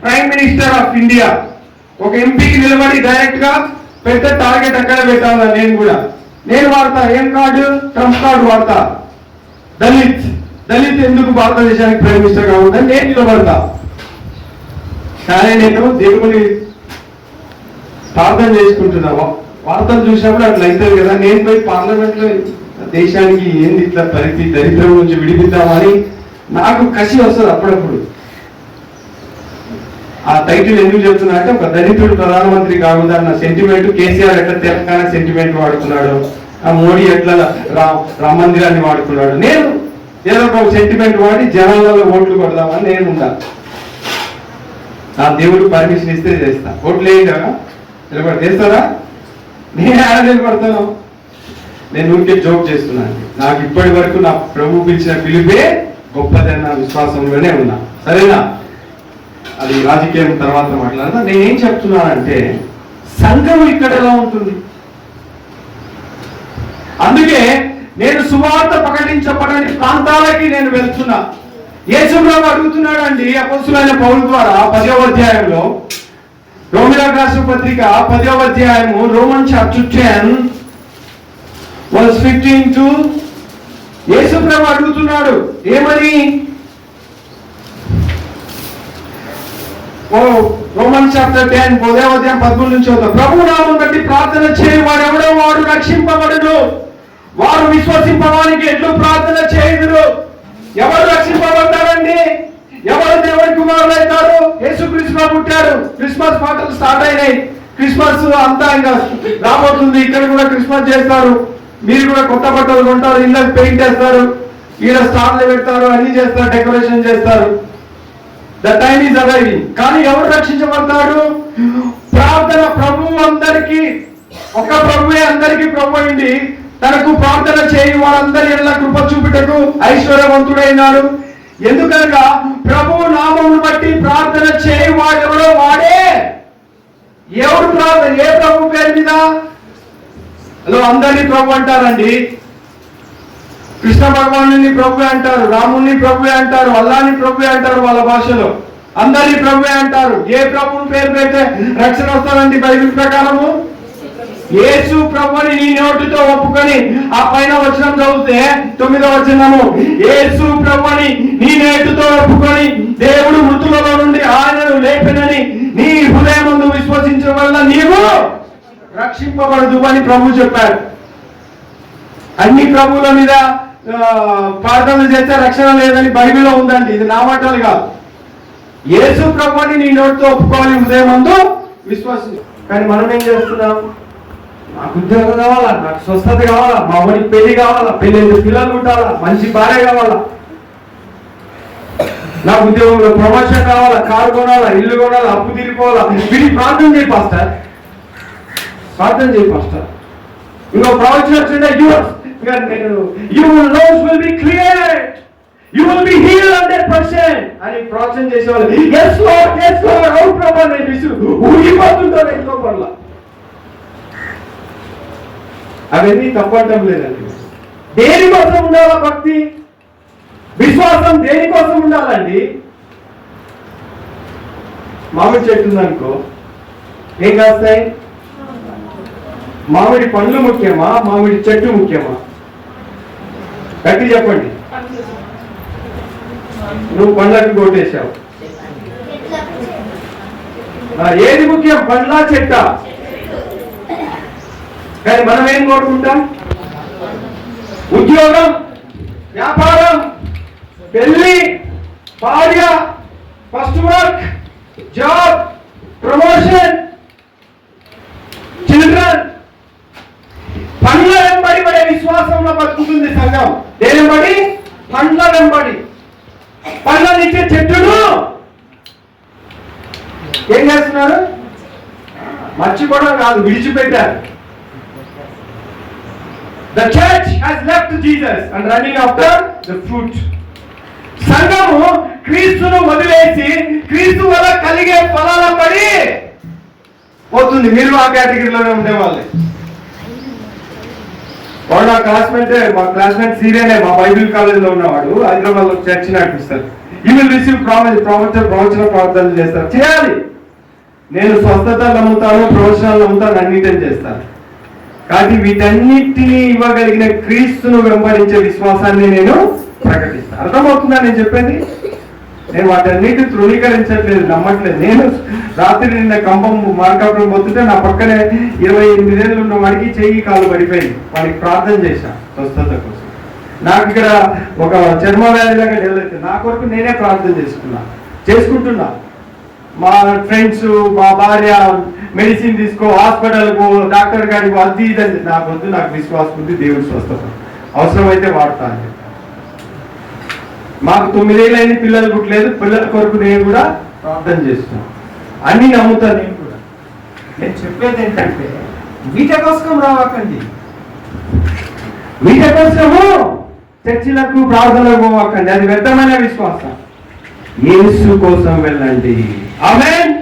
Speaker 1: Prime minister of India. ఒక ఎంపీకి నిలబడి డైరెక్ట్ గా పెద్ద టార్గెట్ అక్కడ పెట్టాలి. నేను వాడతా ఏం కార్డు? ట్రంప్ కార్డు వాడతా. దళిత్ ఎందుకు భారతదేశానికి ప్రైమ్ మినిస్టర్ కావాలని నేను నిలబడతా. కానీ నేను దేవుని ప్రార్థన చేసుకుంటున్నా. వార్తలు చూసినప్పుడు అట్లా అవుతుంది కదా, నేను పోయి పార్లమెంట్ లో దేశానికి ఏంది ఇట్లా పరిస్థితి, దరిద్రం నుంచి విడిపిద్దామని నాకు కసి వస్తుంది అప్పుడప్పుడు. ఆ టైటిల్ ఎందుకు చెప్తున్నా అంటే, ఒక దళితుడు ప్రధానమంత్రి కాకూడదన్న సెంటిమెంట్. కేసీఆర్ ఎట్లా తెలంగాణ సెంటిమెంట్ వాడుకున్నాడు, ఆ మోడీ ఎట్లా రామ మందిరాన్ని వాడుకున్నాడు, నేను ఏదో ఒక సెంటిమెంట్ వాడి జనాలలో ఓట్లు కొడదామని నేను ఉండా. నా దేవుడు పర్మిషన్ ఇస్తే చేస్తా. ఓట్లు వేయండి కదా, నిలబడి చేస్తారా? నేను ఆడ నిలబడతాను. నేను ఊరికే జోక్ చేస్తున్నాను. నాకు ఇప్పటి వరకు నా ప్రభు పిలిచిన పిలిపే గొప్పదన్న విశ్వాసంలోనే ఉన్నా. సరేనా? అది రాజకీయం తర్వాత మాట్లాడతా. నేనేం చెప్తున్నానంటే, సంఘం ఇక్కడ ఎలా ఉంటుంది? అందుకే నేను సువార్త ప్రకటించబడని ప్రాంతాలకి నేను వెళ్తున్నా. యేసుప్రభు అడుగుతున్నాడండి అపొస్తలుడైన పౌలు ద్వారా 10వ అధ్యాయంలో, రోమీయులకు రాసిన పత్రిక 10వ అధ్యాయము, రోమన్ చాప్టర్ 10 verse 15 యేసుప్రభు అడుగుతున్నాడు ఏమని? రోమన్ చాప్టర్ 10 10వ అధ్యాయం 13 నుంచి చదువుతాం. ప్రభు నామమును బట్టి ప్రార్థన చేయవాడు ఎవడో వాడు రక్షింపబడును, వారు విశ్వసింపడానికి ఎట్లు ప్రార్థన చేయుదురు. ఎవరు రక్షింపబడతారండి? ఎవరు దేవుని కుమారులు అవుతారు? యేసుక్రీస్తు పుట్టారు. క్రిస్మస్ పాటలు స్టార్ట్ అయినాయి. క్రిస్మస్ అంతా ఇంకా రాబోతుంది. ఇక్కడ కూడా క్రిస్మస్ చేస్తారు. మీరు కూడా కొత్త బట్టలు కొంటారు, ఇళ్ళకి పెయింట్ వేస్తారు, ఈడ స్టార్లు పెడతారు, అన్ని చేస్తారు, డెకరేషన్ చేస్తారు. The time is arriving. కానీ ఎవరు రక్షించబడతారు? ప్రార్థన. ప్రభువు అందరికీ, ఒక ప్రభువే అందరికీ ప్రభు అయింది. తనకు ప్రార్థన చేయి వారందరి ఎడల కృప చూపుటకు ఐశ్వర్యవంతుడైనాడు. ఎందుకనగా ప్రభువు నామమును బట్టి ప్రార్థన చేయి వాడెవడో వాడే. ఎవరు ప్రార్థన? ఏ ప్రభు పేరు మీద? అందరినీ ప్రభు అంటారండి. కృష్ణ భగవాను ప్రభు అంటారు, రాముని ప్రభు అంటారు, అల్లాని ప్రభు అంటారు. వాళ్ళ భాషలో అందరినీ ప్రభు అంటారు. ఏ ప్రభుని పేరు పెడితే రక్షణ వస్తారండి? బైబిల్ ప్రకారము యేసు ప్రభుని నీ నోటితో ఒప్పుకొని, ఆ పైన వచనం చదివితే 9వ వచనము, యేసు ప్రభుని నీ నోటితో ఒప్పుకొని దేవుడు మృతులలో నుండి ఆయనను లేపెనని నీ హృదయమందు విశ్వసించడం వల్ల నీవు రక్షింపబడదు అని ప్రభు చెప్పాడు. అన్ని ప్రభువుల మీద ప్రార్థన చేస్తే రక్షణ లేదని బైబిల్లో ఉందండి. ఇది నా మాటలు కాదు. యేసు ప్రభుని నీ నోటితో ఒప్పుకోవాలి, హృదయమందు విశ్వాసం. కానీ మనం ఏం చేస్తున్నాం? నాకు ఉద్యోగం కావాలా, నాకు స్వస్థత కావాలా, మా ఊరికి పెళ్లి కావాలా, పెళ్ళి పిల్లలు ఉంటారా, మంచి భార్య కావాలా, నా ఉద్యోగంలో ప్రమోషన్ కావాలా, కారు కొనాలా, ఇల్లు కొనాలా, అప్పు తీరిపోవాలా, వీటికి ప్రార్థన చేయి పాస్టర్, ప్రార్థన చేయి పాస్టర్. ఇంకో ప్రవచనం వచ్చిందా, your nose will be clear, you will be healed 100% అని ప్రవచనం చేసేవాళ్ళు. yes lord అవును ప్రభు అని విసురు ఊగిపోతుంటారు ఇంట్లో పట్ల. అవన్నీ తప్పటం లేదండి. దేనికోసం ఉండాలా భక్తి, విశ్వాసం దేనికోసం ఉండాలండి? మామిడి చెట్టు ఉందనుకో, ఏం కాస్తాయి? మామిడి పండ్లు ముఖ్యమా, మామిడి చెట్టు ముఖ్యమా? గట్టి చెప్పండి. నువ్వు పండ్లకు కొట్టేశావు. ఏది ముఖ్యం, పండ్లా చెట్టా? కానీ మనం ఏం కోరుకుంటాం? ఉద్యోగం, వ్యాపారం, పెళ్లి, భార్య, first work, job, promotion, children. పండ్ల వెంబడి పడే విశ్వాసంలో బతుకుతుంది సంఘం. దేని వెంబడి? పండ్ల వెంబడి. పండ్లనిచ్చే చెట్టును ఏం చేస్తున్నారు? మర్చిపోవడం కాదు, విడిచిపెట్టారు. The church has left Jesus and running after the fruit. సంఘము క్రీస్తును వదిలేసి క్రీస్తు వల్ల కలిగే ఫలాల పడి పోతుంది. మీరు ఆ కేటగిరీలోనే ఉండేవాళ్ళే. వాడు నా క్లాస్మేట్ సీరియనే మా బైబిల్ కాలేజీలో ఉన్నవాడు. హైదరాబాద్ లో చర్చ్ నడిపిస్తారు. యూ విల్ రిసీవ్ ప్రవచన ప్రార్థనలు చేస్తారు. చేయాలి. నేను స్వస్థతలు నమ్ముతాను, ప్రవచనాలు నమ్ముతాను, అన్నిటిని చేస్తాను. కానీ వీటన్నిటినీ ఇవ్వగలిగిన క్రీస్తును వెంబడించే విశ్వాసాన్ని నేను ప్రకటిస్తాను. అర్థమవుతుందా నేను చెప్పేది? నేను వాటన్నిటి ధృవీకరించట్లేదు, నమ్మట్లేదు. నేను రాత్రి నిన్న కంపం మార్కాపురం పోతుంటే నా పక్కనే 28 ఏళ్ళు ఉన్న వాడికి చెయ్యి కాలు పడిపోయింది. వాడికి ప్రార్థన చేశా స్వస్థత కోసం. నాకు ఇక్కడ ఒక చర్మ వ్యాధి లాగా డెవలప్ అవుతుంది. నా కొరకు నేనే ప్రార్థన చేసుకుంటున్నా. మా ఫ్రెండ్స్, మా భార్య మెడిసిన్ తీసుకో, హాస్పిటల్కు, డాక్టర్ గారికి అది ఇదని నాకు వద్దు. నాకు విశ్వాసం ఉంది, దేవుడి స్వస్థత అవసరమైతే వాడతా అని. మాకు 9 ఏళ్ళైంది, పిల్లలు పుట్టలేదు. పిల్లల కొరకు నేను కూడా ప్రార్థన చేస్తున్నాను. అన్ని నమ్ముతాను నేను కూడా. నేను చెప్పేది ఏంటంటే వీట కోసం రావకండి, వీట కోసము చర్చిలకు ప్రార్థనలకు పోవకండి. అది వ్యర్థమైన విశ్వాసం. యేసు కోసం వెళ్ళండి. ఆమేన్.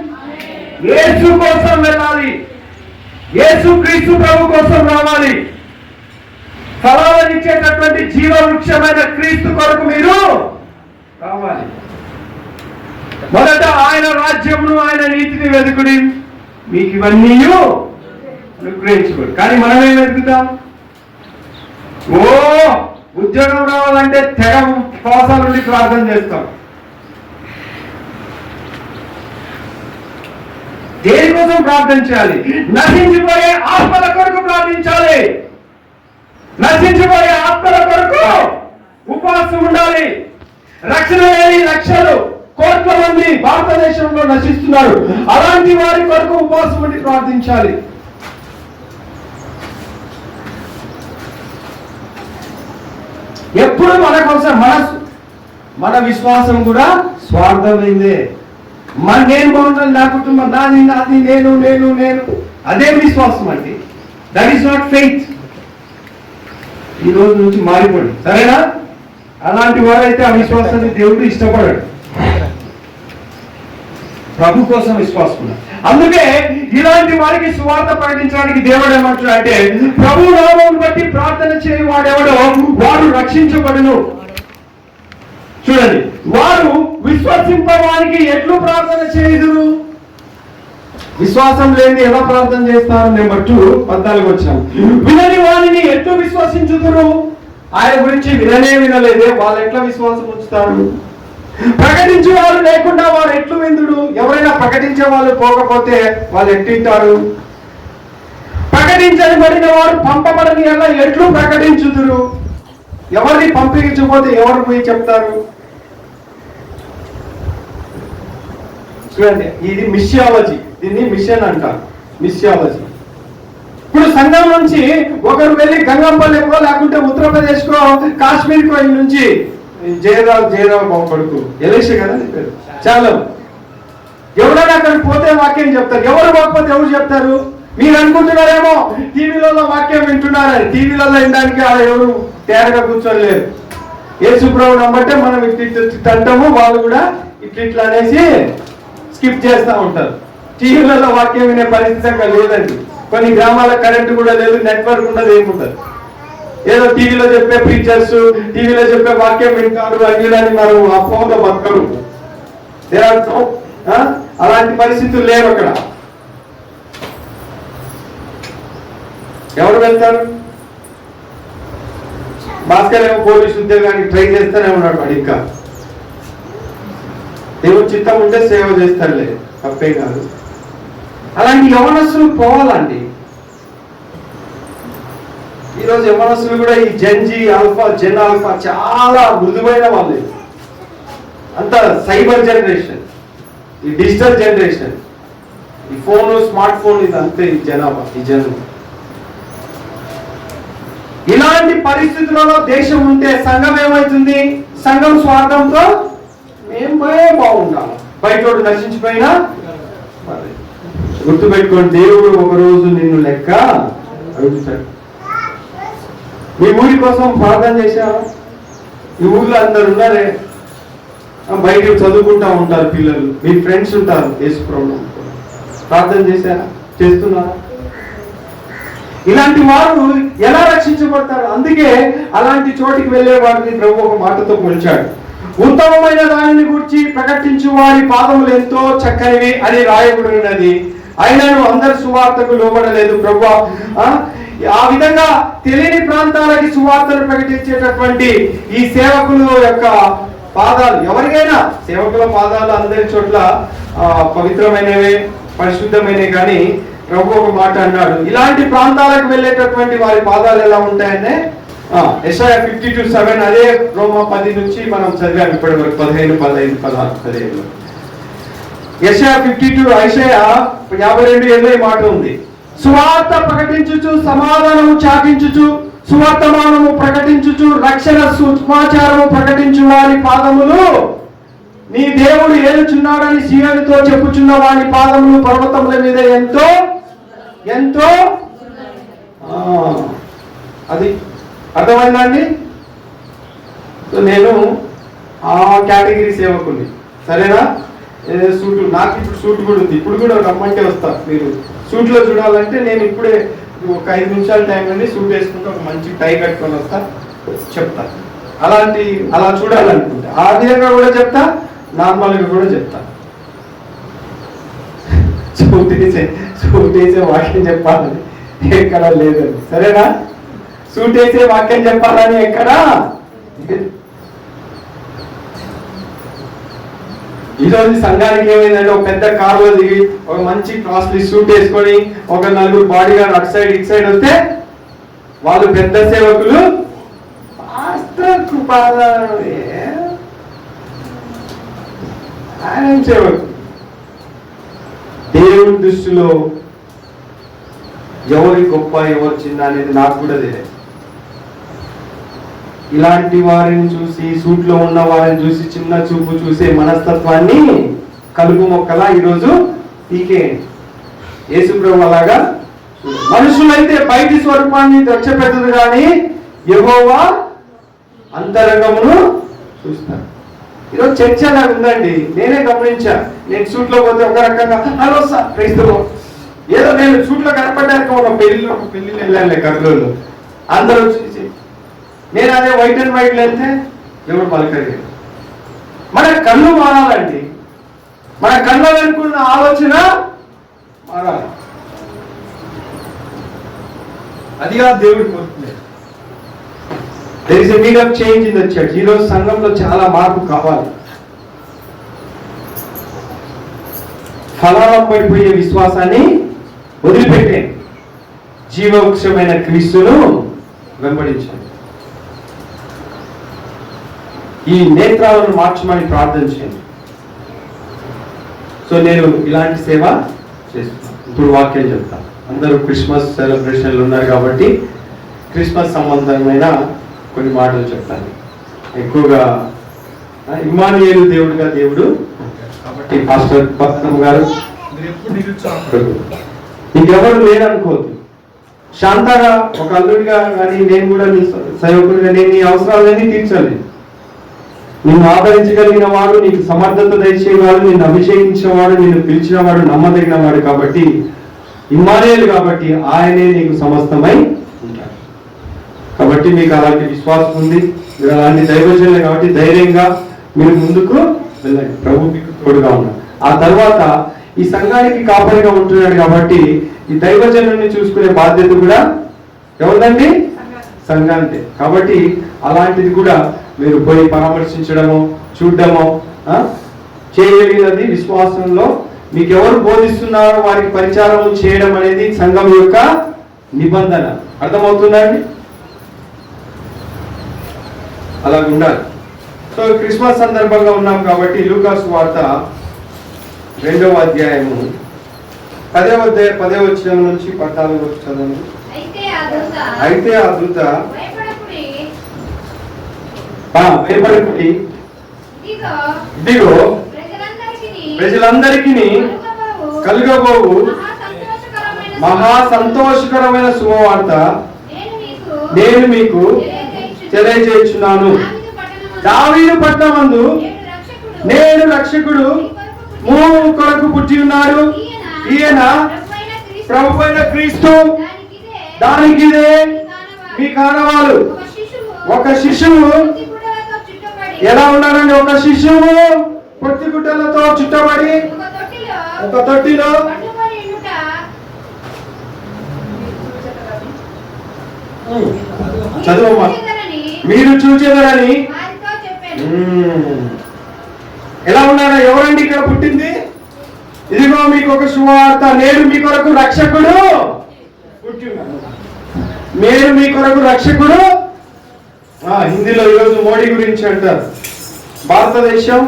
Speaker 1: యేసు కోసం వెళ్ళాలి. యేసు క్రీస్తు ప్రభు కోసం రావాలి. ఫలాలనిచ్చేటటువంటి జీవవృక్షమైన క్రీస్తు కొరకు మీరు రావాలి. మొదట ఆయన రాజ్యమును, ఆయన నీతిని వెతుకుడి, మీకు ఇవన్నీ అనుగ్రహించబడు. కానీ మనమేం వెతుకుతాం? ఉద్యోగం రావాలంటే తెగ ఉపవాసాల నుండి ప్రార్థన చేస్తాం. దేనికోసం ప్రార్థన చేయాలి? నశించిపోయే ఆత్మల కొరకు ప్రార్థించాలి. నశించిపోయే ఆత్మల కొరకు ఉపవాసం ఉండాలి. రక్షణ లేని లక్షలు, కోట్ల మంది భారతదేశంలో నశిస్తున్నారు. అలాంటి వారి కొరకు ఉపవాసం ఉండి ప్రార్థించాలి. ఎప్పుడు మన కోసం మన విశ్వాసం కూడా స్వార్థమైందే. నేను బాగుండాలి, నా కుటుంబం, నాది నేను నేను నేను అదే విశ్వాసం అండి. That is not faith. ఈ రోజు నుంచి మారిపోండి, సరేనా? అలాంటి వారైతే ఆ విశ్వాసాన్ని దేవుడు ఇష్టపడాడు. ప్రభు కోసం విశ్వాసం ఉన్నారు. అందుకే ఇలాంటి వారికి సువార్త ప్రకటించడానికి దేవుడు ఏమంటున్నాడు అంటే, ప్రభు నామమును బట్టి ప్రార్థన చేయి వాడెవడో వాడు రక్షించబడును. చూడండి, వారు విశ్వసింపవానికి ఎట్లు ప్రార్థన చేయుదురు? విశ్వాసం లేని ఎలా ప్రార్థన చేస్తారు? నెంబర్ 2 14 వచ్చాం. వినని వారిని ఎట్లు విశ్వసించుదురు? ఆయన గురించి వినలేదే, వాళ్ళు ఎట్లా విశ్వాసం ఉంచుతారు? ప్రకటించే వాళ్ళు లేకుండా వారు ఎట్లు విందుడు? ఎవరైనా ప్రకటించే వాళ్ళు పోకపోతే వాళ్ళు ఎట్టింటారు? ప్రకటించబడిన వారు పంపబడని ఎలా ఎట్లు ప్రకటించుదురు? ఎవరిని పంపించకపోతే ఎవరు పోయి చెప్తారు? చూడండి, ఇది మిషియాలజీ. దీన్ని మిషన్ అంటారు, మిషియాలజీ. ఇప్పుడు సంఘం నుంచి ఒకరు వెళ్ళి గంగంపల్లికో లేకుంటే ఉత్తరప్రదేశ్కో కాశ్మీర్కో నుంచి జయరావు బాబు కొడుకు ఎలేషే కదా నీ పేరు. చాలా ఎవరైనా అక్కడికి పోతే వాక్యం చెప్తారు, ఎవరు పోకపోతే ఎవరు చెప్తారు? మీరు అనుకుంటున్నారేమో టీవీలలో వాక్యం వింటున్నారని. టీవీలలో వినడానికి అలా ఎవరు తేరగా కూర్చోలేరు. యేసుప్రభు నమ్మంటే మనం ఇట్లా అంటాము, వాళ్ళు కూడా ఇట్లా అనేసి స్కిప్ చేస్తూ ఉంటారు. టీవీలలో వాక్యం వినే పరిస్థితి అక్కడ లేదండి. కొన్ని గ్రామాల కరెంటు కూడా లేదు, నెట్వర్క్ ఉండదు, ఏముంటుంది. ఏదో టీవీలో చెప్పే ప్రీచర్స్, టీవీలో చెప్పే వాక్యం వింటారు అన్నిలని మనం ఆ ఫోన్లో బతకరు. అలాంటి పరిస్థితులు లేవు అక్కడ. ఎవరు వెళ్తారు? భాస్కర్ ఏమో పోలీసు ఉద్యోగానికి ట్రై చేస్తూనే ఉన్నాడు. వాడు ఇంకా దేవుడు చిత్తం ఉంటే సేవ చేస్తాడులే, తప్పే కాదు. అలాంటి యవనస్తులు పోవాలండి. ఈరోజు యవనస్తులు కూడా ఈ జెన్జీ ఆల్ఫా, జెన్ ఆల్ఫా చాలా మృదువైన వాళ్ళు. అంత సైబర్ జనరేషన్, ఈ డిజిటల్ జనరేషన్, ఈ ఫోన్, స్మార్ట్ ఫోన్, ఇది అంతే ఈ జనాభా, ఈ జనం. ఇలాంటి పరిస్థితులలో దేశం ఉంటే సంఘం ఏమవుతుంది? సంఘం స్వార్థంతో మేమే బాగుండాలి, బయటోడు నశించిపోయినా. గుర్తుపెట్టుకోండి, దేవుడు ఒకరోజు నిన్ను లెక్క అడుగుతాడు. మీ ఊరి కోసం ప్రార్థన చేశావా? ఈ ఊర్లో అందరు ఉన్నారే, బయట చదువుకుంటా ఉంటారు పిల్లలు, మీ ఫ్రెండ్స్ ఉంటారు, యేసుప్రభువు ప్రార్థన చేశారా? చేస్తున్నారా? ఇలాంటి వారు ఎలా రక్షించబడతారు? అందుకే అలాంటి చోటికి వెళ్ళే వారిని ప్రభు ఒక మాటతో పోల్చాడు. ఉత్తమమైన దానిని గురించి ప్రకటించు వారి పాదములు ఎంతో చక్కనివి అని రాయబడి ఉన్నది, ఆయనను అందరు సువార్తకు లోబడలేదు. ప్రభు ఆ విధంగా తెలియని ప్రాంతాలకి సువార్తను ప్రకటించేటటువంటి ఈ సేవకుల యొక్క పాదాలు, ఎవరికైనా సేవకుల పాదాలు అందరి చోట్ల పవిత్రమైనవే, పరిశుద్ధమైనవి. కానీ ప్రభు ఒక మాట అన్నాడు, ఇలాంటి ప్రాంతాలకు వెళ్ళేటటువంటి వారి పాదాలు ఎలా ఉంటాయనే యెషయా 52:7, అదే రోమా 10 నుంచి మనం చదివాం ఇప్పటి వరకు, 15, 15, 16, 15. యెషయా 52:7 మాట ఉంది, సువార్త ప్రకటించుచు, సమాధానము చాటించుచు, సువర్తమానము ప్రకటించుచు, రక్షణ సమాచారము ప్రకటించు వారి పాదములు నీ దేవుడు ఏలుచున్నాడని సీయోనుతో చెప్పుచున్న వారి పాదములు పర్వతముల మీద ఎంతో ఎంతో. అది అర్థమైందండి. నేను ఆ కేటగిరీ సేవకుని, సరేనా? సూటు, నాకు ఇప్పుడు సూట్ కూడా ఉంది, ఇప్పుడు కూడా రమ్మంటే వస్తా. మీరు సూట్లో చూడాలంటే నేను ఇప్పుడే ఒక 5 నిమిషాలు టైం అండి, సూట్ వేసుకుంటే ఒక మంచి టై కట్టుకొని వస్తా, చెప్తా. అలా చూడాలనుకుంటే ఆ విధంగా కూడా చెప్తా, నార్మల్గా కూడా చెప్తా. సూట్ వేసే వాక్యం చెప్పాలని ఎక్కడా లేదండి, సరేనా? సూట్ వేసే వాక్యం చెప్పాలని ఎక్కడా. ఈరోజు సంఘానికి ఏమైందంటే, ఒక పెద్ద కారులో దిగి ఒక మంచి కాస్ట్లీ సూట్ వేసుకొని ఒక 4 బాడీ గార్డ్ అటు సైడ్ ఇటు సైడ్ వస్తే వాళ్ళు పెద్ద సేవకులు. ఆయన సేవకులు దేవుని దృష్టిలో ఎవరి గొప్ప ఎవరు చిన్న అనేది నాకు కూడా తెలియదు. ఇలాంటి వారిని చూసి, సూట్లో ఉన్న వారిని చూసి చిన్న చూపు చూసే మనస్తత్వాన్ని కలుపు మొక్కలా ఈరోజు పీకేయండి. యేసుప్రభు అలాగా మనుషులైతే బయటి స్వరూపాన్ని రక్షపెట్టదు కానీ యెహోవా అంతరంగమును చూస్తారు. ఈరోజు చర్చ నాకు ఉందండి, నేనే గమనించా. నేను సూట్లో పోతే ఒక రకంగా హలో సార్ క్రైస్తవం, ఏదో నేను సూట్లో కనపడ్డాక ఒక పెళ్లిలో వెళ్ళాను కర్నూలు, అందరూ చూసి నేను అదే వైట్ అండ్ వైట్ వెళ్తే ఎవరు పలకలేదు. మన కళ్ళు మారాలండి, మన కళ్ళ వెనుకున్న ఆలోచన మారాలి. అదిగా దేవుడు కోరుతున్నారు. There is a need of change in the church. ఈరోజు సంఘంలో చాలా మార్పు కావాలి. ఫలాలం పడిపోయే విశ్వాసాన్ని వదిలిపెట్టే జీవవృక్షమైన క్రీస్తును వెంబడించండి. ఈ నేత్రాలను మార్చమని ప్రార్థన చేయండి. సో నేను ఇలాంటి సేవ చేస్తున్నాను. ఇప్పుడు వాక్యం చెప్తాను. అందరూ క్రిస్మస్ సెలబ్రేషన్లు ఉన్నారు కాబట్టి క్రిస్మస్ సంబంధమైన కొన్ని మాటలు చెప్తాను. ఎక్కువగా ఇమ్మానుయేలు దేవుడుగా దేవుడు. కాబట్టి పాస్టర్ పద్మం గారు ఇంకెవరు లేరనుకోవద్దు. శాంతగా ఒక అల్లుడిగా కానీ నేను కూడా నీ సేవకుడిగా నేను నీ అవసరాలన్నీ తీర్చాలి. నిన్ను ఆదరించగలిగిన వాడు, నీకు సమర్థత దయచేవాడు, నిన్ను అభిషేకించిన వాడు, నిన్ను పిలిచిన వాడు, నమ్మదగిన వాడు. కాబట్టి ఇమ్మానుయేలు కాబట్టి ఆయనే నీకు సమస్తమై ఉంటాడు. కాబట్టి మీకు అలాంటి విశ్వాసం ఉంది, మీరు అలాంటి దైవజనులు కాబట్టి ధైర్యంగా మీరు ముందుకు వెళ్ళండి. ప్రభు మీకు తోడుగా ఉన్నాడు. ఆ తర్వాత ఈ సంఘానికి కాపరిగా ఉంటున్నాడు కాబట్టి ఈ దైవజనుల్ని చూసుకునే బాధ్యత కూడా ఎవరిదండి? సంఘానికే. కాబట్టి అలాంటిది కూడా మీరు పోయి పరామర్శించడము, చూడడము చేయగలిగినది. విశ్వాసంలో మీకు ఎవరు బోధిస్తున్నారో వారికి పరిచారం చేయడం అనేది సంఘం యొక్క నిబంధన. అర్థమవుతుందండి? అలా ఉండాలి. సో క్రిస్మస్ సందర్భంగా ఉన్నాం కాబట్టి లూకా సువార్త 2వ అధ్యాయము 10వ వచనం నుంచి 14వ వచనం చదవండి. అయితే ఆ దూత భయపడకుడి, ఇదిగో ప్రజలందరికీ కలుగబోవు మహా సంతోషకరమైన శుభవార్త నేను మీకు తెలియజేయుచున్నాను. దావీదు పట్టణమందు నేడు రక్షకుడు మీ కొరకు పుట్టి ఉన్నాడు. ఈయన ప్రభువైన క్రీస్తు. దానికిదే మీ కారణాలు. ఒక శిశువు ఎలా ఉన్నాడండి? ఒక శిశువు పొట్టి గుడ్డలతో చుట్టబడి ఒక తొట్టిలో చదువమ్మా. మీరు చూచేదరని. ఎలా ఉన్నాడా? ఎవరండి ఇక్కడ పుట్టింది? ఇదిగో మీకు ఒక శుభవార్త, నేడు మీ కొరకు రక్షకుడు పుట్టి ఉన్నాడు. నేడు మీ కొరకు రక్షకుడు. హిందీలో ఈరోజు మోడీ గురించి అంటారు. భారతదేశం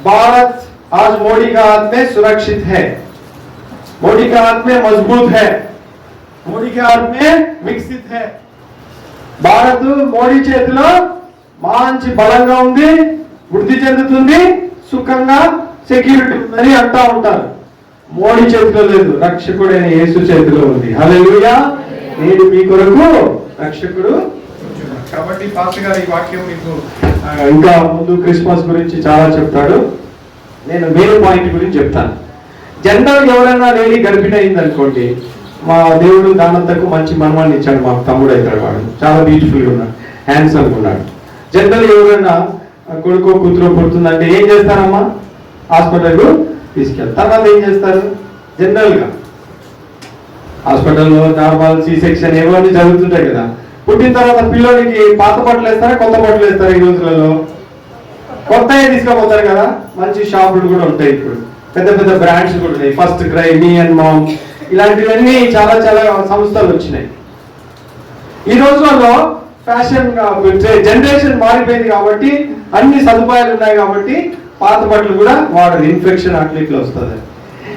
Speaker 1: भारत आज मोदी का हाथ में सुरक्षित है, मोदी का हाथ में मजबूत है, मोदी के हाथ में विकसित है. భారత్ మోడీ చేతిలో మంచి బలంగా ఉంది, వృద్ధి చెందుతుంది, సుఖంగా సెక్యూరిటీ ఉందని అంటా ఉంటారు. మోడీ చేతిలో లేదు, రక్షకుడైన యేసు చేతిలో ఉంది. హల్లెలూయా. నేడు మీ కొరకు రక్షకుడు. కాబట్టి పాస్టర్ గారు ఈ వాక్యం మీకు ఇంకా ముందు క్రిస్మస్ గురించి చాలా చెప్తాడు. నేను మెయిన్ పాయింట్ గురించి చెప్తాను. జనరల్ ఎవరైనా లేడీ గర్భిణి అయింది అనుకోండి, మా దేవుడు దానంతకు మంచి మనవాన్ని ఇచ్చాడు. మా తమ్ముడు అవుతాడు, వాడు చాలా బ్యూటిఫుల్గా ఉన్నాడు, హ్యాండ్సమ్గా ఉన్నాడు. జనరల్ ఎవరైనా కొడుకో కూతురు పుడుతుందంటే ఏం చేస్తారమ్మా? హాస్పిటల్కు తీసుకెళ్తారు. తర్వాత ఏం చేస్తారు? జనరల్గా హాస్పిటల్లో నార్మల్ సి సెక్షన్ ఏవన్నీ జరుగుతుంటాయి కదా. పుట్టిన తర్వాత పిల్లోడికి పాత బట్టలు వేస్తారా, కొత్త బట్టలు వేస్తారా? ఈ రోజులలో కొత్తగా తీసుకుపోతారు కదా. మంచి షాపులు కూడా ఉంటాయి, ఇప్పుడు పెద్ద పెద్ద బ్రాండ్స్ కూడా ఉన్నాయి. First cry, me and mom, ఇలాంటివన్నీ చాలా చాలా సంస్థలు వచ్చినాయి. ఈ రోజులలో ఫ్యాషన్ జనరేషన్ మారిపోయింది కాబట్టి అన్ని సదుపాయాలు ఉన్నాయి కాబట్టి పాత బట్టలు కూడా వాడరు, ఇన్ఫెక్షన్ అట్లా ఇట్లా వస్తుంది.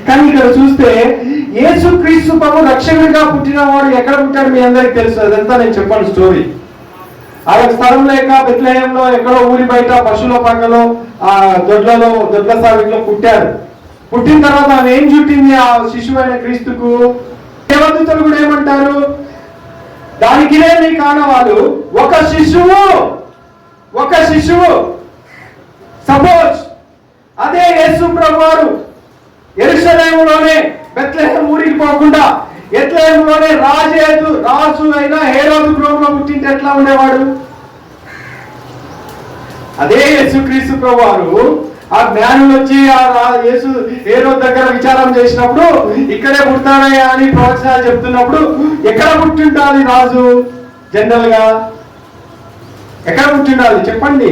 Speaker 1: కానీ ఇక్కడ చూస్తే యేసుక్రీస్తు ప్రభు రక్షకుడిగా పుట్టిన వాడు ఎక్కడ పుట్టాడు మీ అందరికి తెలుసు. అదంతా నేను చెప్పాను స్టోరీ. ఆయనకు స్థలం లేక బెత్లెహేంలో ఎక్కడో ఊరి బయట పశువుల పక్కలో దొడ్ల సాగులో పుట్టాడు. పుట్టిన తర్వాత ఆమె ఏం చుట్టింది ఆ శిశువు అయిన క్రీస్తుకు? దేవదూతలు కూడా ఏమంటారు? దానికినే మీ కానవాళ్ళు ఒక శిశువు. సపోజ్ అదే యేసు ప్రభువారు యెరూషలేములోనే బెత్లెహేం ఊరికి పోకుండా బెత్లెహేంలోనే రాజు అయిన హేరోదు గృహంలో పుట్టింటే ఎట్లా ఉండేవాడు? అదే యేసుక్రీస్తు ప్రభువారు ఆ జ్ఞానులు వచ్చి యేసు హేరోదు దగ్గర విచారం చేసినప్పుడు ఇక్కడే పుడతాడయ్యా అని ప్రవచనాలు చెప్తున్నప్పుడు ఎక్కడ పుట్టిండాలి రాజు? జనరల్ గా ఎక్కడ పుట్టిండాలి చెప్పండి?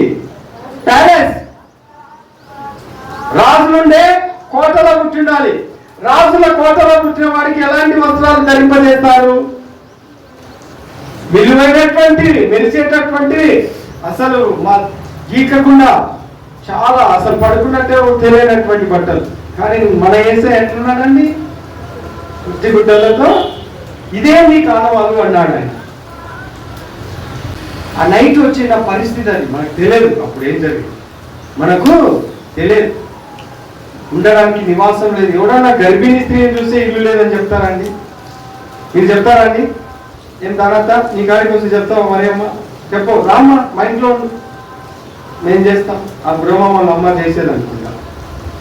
Speaker 1: ప్యాలెస్. రాజులుండే కోటలో పుట్టిండాలి. రాజుల కోటలో పుట్టిన వాడికి ఎలాంటి వస్త్రాలు ధరింపజేస్తారు? విలువైనటువంటి, మెరిసేటటువంటి, అసలు గీకకుండా చాలా అసలు పడుకున్నట్టే తెలియనటువంటి బట్టలు. కానీ మన యేసే ఎట్లున్నాడండి? పుట్టి గుడ్డలతో. ఇదే మీ కానవాళ్ళు అన్నాడు ఆయన.
Speaker 2: ఆ నైట్ వచ్చిన పరిస్థితి అది మనకు తెలియదు. అప్పుడు ఏం జరిగింది మనకు తెలియదు. ఉండడానికి నివాసం లేదు. ఎవడన్నా గర్భిణీ స్త్రీని చూస్తే ఇల్లు లేదని చెప్తారండి? మీరు చెప్తారండి? ఏం తర్వాత నీ కాడికి వచ్చి చెప్తావా? మరి అమ్మ చెప్పు, రామ్మ మా ఇంట్లో ఉండు, నేను చేస్తాం. ఆ బ్రహ్మ వాళ్ళ అమ్మ చేసేది అనుకుంటా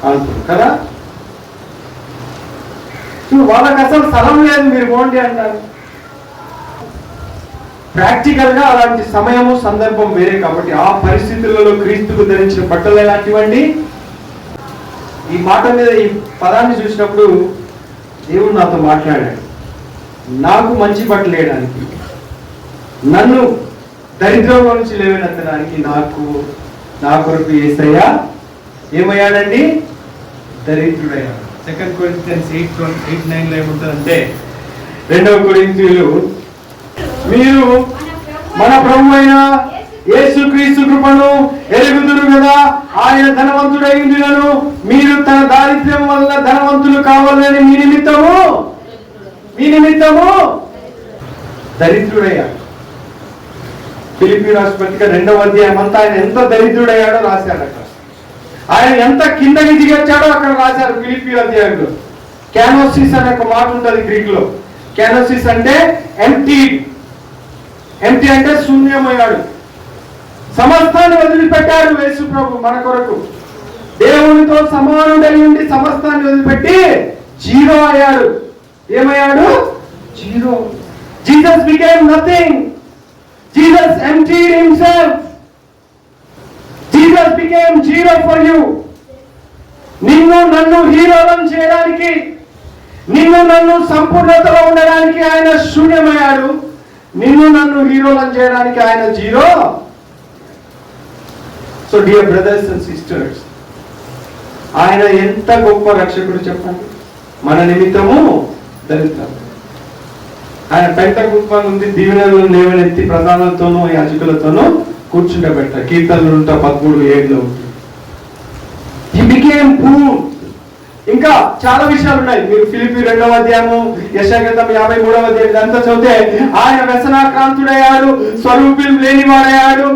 Speaker 2: అనుకుంటు కదా. వాళ్ళకి అసలు స్థలం లేదు, మీరు పోండి అంటారు. ప్రాక్టికల్ గా అలాంటి సమయము సందర్భం వేరే కాబట్టి ఆ పరిస్థితులలో క్రీస్తుకు ధరించిన బట్టలు ఎలాంటివండి? ఈ మాట మీద ఈ పదాన్ని చూసినప్పుడు దేవుడు నాతో మాట్లాడాడు. నాకు మంచి బట్టలు వేయడానికి, నన్ను దరిద్రంలో నుంచి లేవనెత్తడానికి నా కొరకు యేసయ్య ఏమయ్యాడండి? దరిద్రుడయ్యాడు. 2 Corinthians 8:9 ఏముంటుందంటే, 2 కొరింథీయులు, మీరు మన ప్రభు అయిన యేసుక్రీస్తు కృపను ఎరుగుదురు కదా, ఆయన ధనవంతుడైండును మీరు తన దారిద్ర్యం వల్ల ధనవంతులు కావాలని మీ నిమిత్తము దరిద్రుడయ్యాడు. ఫిలిప్పీ రాష్ట్రపతిగా 2వ అధ్యాయం అంతా ఆయన ఎంత దరిద్రుడయ్యాడో రాశారు అక్కడ. ఆయన ఎంత కిందకి దిగొచ్చాడో అక్కడ రాశారు ఫిలిప్పీ అధ్యాయంలో. క్యానోసిస్ అనే ఒక మాట ఉంటుంది గ్రీక్ లో. క్యానోసిస్ అంటే ఎంటీ అంటే శూన్యమయ్యాడు. సమస్తాన్ని వదిలిపెట్టాడు యేసు ప్రభు మన కొరకు. దేవునితో సమానుడై ఉండి సమస్తాన్ని వదిలిపెట్టి జీరో అయ్యాడు. ఏమయ్యాడు? Zero. Jesus became nothing. Jesus emptied himself. Jesus became zero for you. నిన్ను నన్ను హీరోలను చేయడానికి, నిన్ను నన్ను సంపూర్ణతలో ఉండడానికి ఆయన శూన్యమయ్యాడు. నిన్ను నన్ను హీరోలను చేయడానికి ఆయన zero. So dear brothers and sisters, ఆయన ఎంత గొప్ప రక్షకుడు చెప్పండి. మన నిమిత్తము దరిద్రం. ఆయన పెంట గొప్ప ఉంది, దీవెనలను లేవనెత్తి ప్రధానులతోనూ యాజకులతోనూ కూర్చుండబెట్టారు. కీర్తనలు 13:7 ఉంటుంది. He became poor. ఇంకా చాలా విషయాలు ఉన్నాయి. మీరు ఫిలిప్పీ 2వ అధ్యాయము, యెషయా గ్రంథం 53వ అధ్యాయం అంతా చదివితే ఆయన వ్యసనాక్రాంతుడయ్యాడు, స్వరూపం లేనివాడయ్యాడు,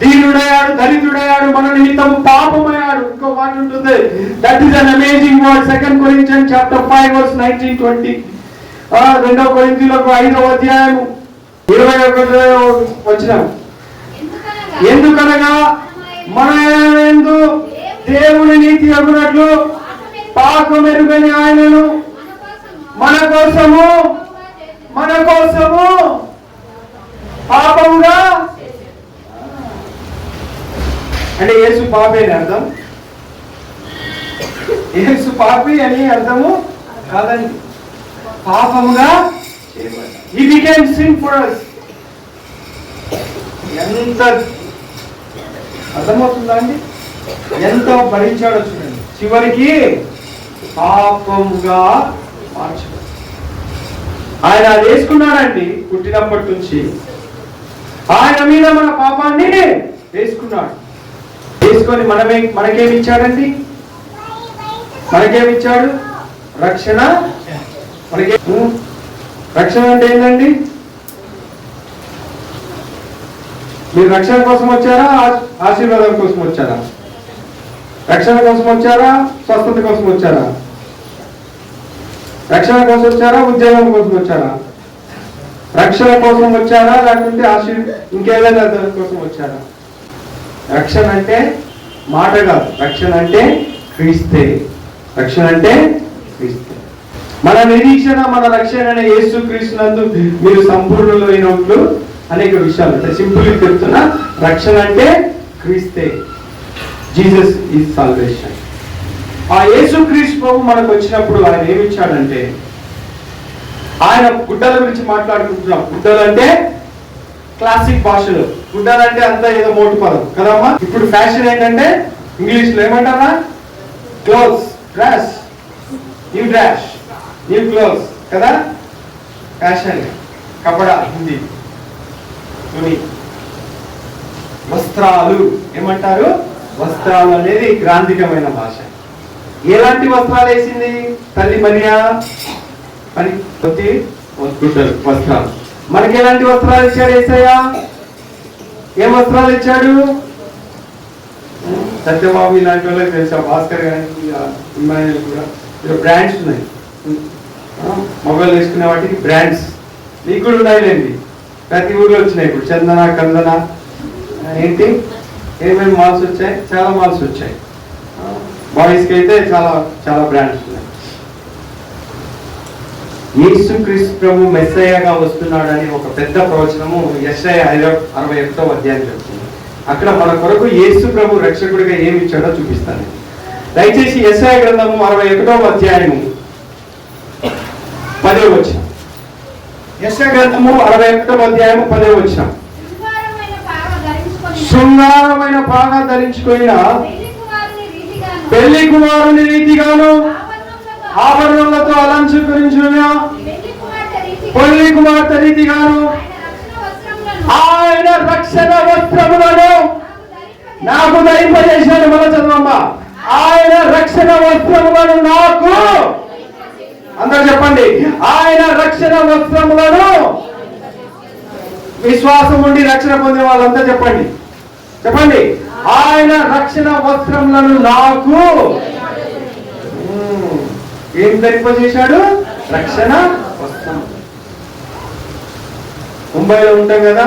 Speaker 2: దీనుడయ్యాడు, దరిద్రుడయ్యాడు, మన నిమిత్తం పాపమయ్యాడు. ఇంకో మాట ఉంటుంది, that is an amazing word. 2 Corinthians chapter 5 verse 19-20. 2 కొరింథీయులకు 5వ అధ్యాయము 21వ వచనం. ఎందుకనగా మన యందు దేవుని నీతి అగునట్లు పాకమెరుగని ఆయనను మన కోసము పాపముగా, అంటే యేసు పాపి అని అర్థం. యేసు పాపి అని అర్థము కాదండి, పాపముగా He became sin for us. ఎంత అర్థమవుతుందా అండి? ఎంత భరించాడో చూడండి. చివరికి పాపముగా మార్చాడు. ఆయన అది వేసుకున్నాడండి. పుట్టినప్పటి నుంచి ఆయన మీద మన పాపాన్ని వేసుకున్నాడు. వేసుకొని మనకేమి ఇచ్చాడండి? మనకేమిచ్చాడు? రక్షణ. రక్షణ అంటే ఏంటండి? మీరు రక్షణ కోసం వచ్చారా, ఆశీర్వాదం కోసం వచ్చారా? రక్షణ కోసం వచ్చారా, స్వస్థత కోసం వచ్చారా? రక్షణ కోసం వచ్చారా, ఉద్యోగం కోసం వచ్చారా? రక్షణ కోసం వచ్చారా, లేకుంటే ఇంకేదైనా దాని కోసం వచ్చారా? రక్షణ అంటే మాట కాదు, రక్షణ అంటే క్రీస్తే. రక్షణ అంటే క్రీస్తే. మన నిరీక్షణ, మన రక్షణ అనే యేసు క్రీస్తునందు మీరు సంపూర్ణులు అయినట్లు అనేక విషయాలు. అంటే సింపుల్ చెప్తున్నా, రక్షణ అంటే క్రీస్తే. Jesus is salvation. ఆ యేసు క్రీస్తు ప్రభు మనకు వచ్చినప్పుడు ఆయన ఏమి ఇచ్చాడంటే, ఆయన గుడ్డల గురించి మాట్లాడుకుంటున్నాం. గుడ్డలు అంటే క్లాసిక్ భాషలో గుడ్డలు అంటే అంతా ఏదో మోటు పదం కదమ్మా. ఇప్పుడు ఫ్యాషన్ ఏంటంటే ఇంగ్లీష్ లో ఏమంటారా? Clothes, dress, new dress, new clothes కదా. ఫ్యాషన్, కపడా హిందీ, తుని, వస్త్రాలు ఏమంటారు? వస్త్రాలు అనేది గ్రాంధికమైన భాష. ఎలాంటి వస్త్రాలు వేసింది తల్లి మరియా? గుడ్డలు, వస్త్రాలు. మనకి ఎలాంటి వస్త్రాలు ఇచ్చాడు యేసయ్య? ఏం వస్త్రాలు ఇచ్చాడు? సత్యబాబు ఇలాంటి వాళ్ళకి తెలుసా, భాస్కర్ గారికి ఇమానుయేల్ కూడా బ్రాండ్స్ ఉన్నాయి. మొబైల్ వేసుకునే వాటికి బ్రాండ్స్ మీకు కూడా ఉన్నాయిలేండి. ప్రతి ఊర్లో వచ్చినాయి ఇప్పుడు. చందన, కందన, ఏంటి ఏమేమి మాల్స్ వచ్చాయి, చాలా మాల్స్ వచ్చాయి. బాయ్స్కి అయితే చాలా చాలా బ్రాండ్స్ ఉన్నాయి. యేసుక్రీస్తు ప్రభు మెస్సయ్యగా వస్తున్నాడని ఒక పెద్ద ప్రవచనము యెషయా 61వ అధ్యాయం చెప్తుంది. అక్కడ మన కొరకు యేసు ప్రభు రక్షకుడిగా ఏమి ఇచ్చాడో చూపిస్తాను. దయచేసి యెషయా గ్రంథము 61వ అధ్యాయము 10వ వచనం. యెషయా గ్రంథము 61వ అధ్యాయము 10వ వచనం. శృంగారమైన పాగా ధరించుకున్న పెళ్లి కుమారుని రీతిగాను ఆభరణములతో అలంకరించిన పెళ్లి కుమార్తె రీతిగాను ఆయన రక్షణ వస్త్రములను నాకు ధరింపజేశాడు. మన చదవమ్మ. ఆయన రక్షణ వస్త్రములను నాకు, అందరూ చెప్పండి, ఆయన రక్షణ వస్త్రములను. విశ్వాసం ఉండి రక్షణ పొందిన వాళ్ళంతా చెప్పండి, చెప్పండి. ఆయన రక్షణ వస్త్రములను నాకు ఏం ధరింపజేశాడు? రక్షణ వస్త్రం. ముంబైలో ఉంటాం కదా,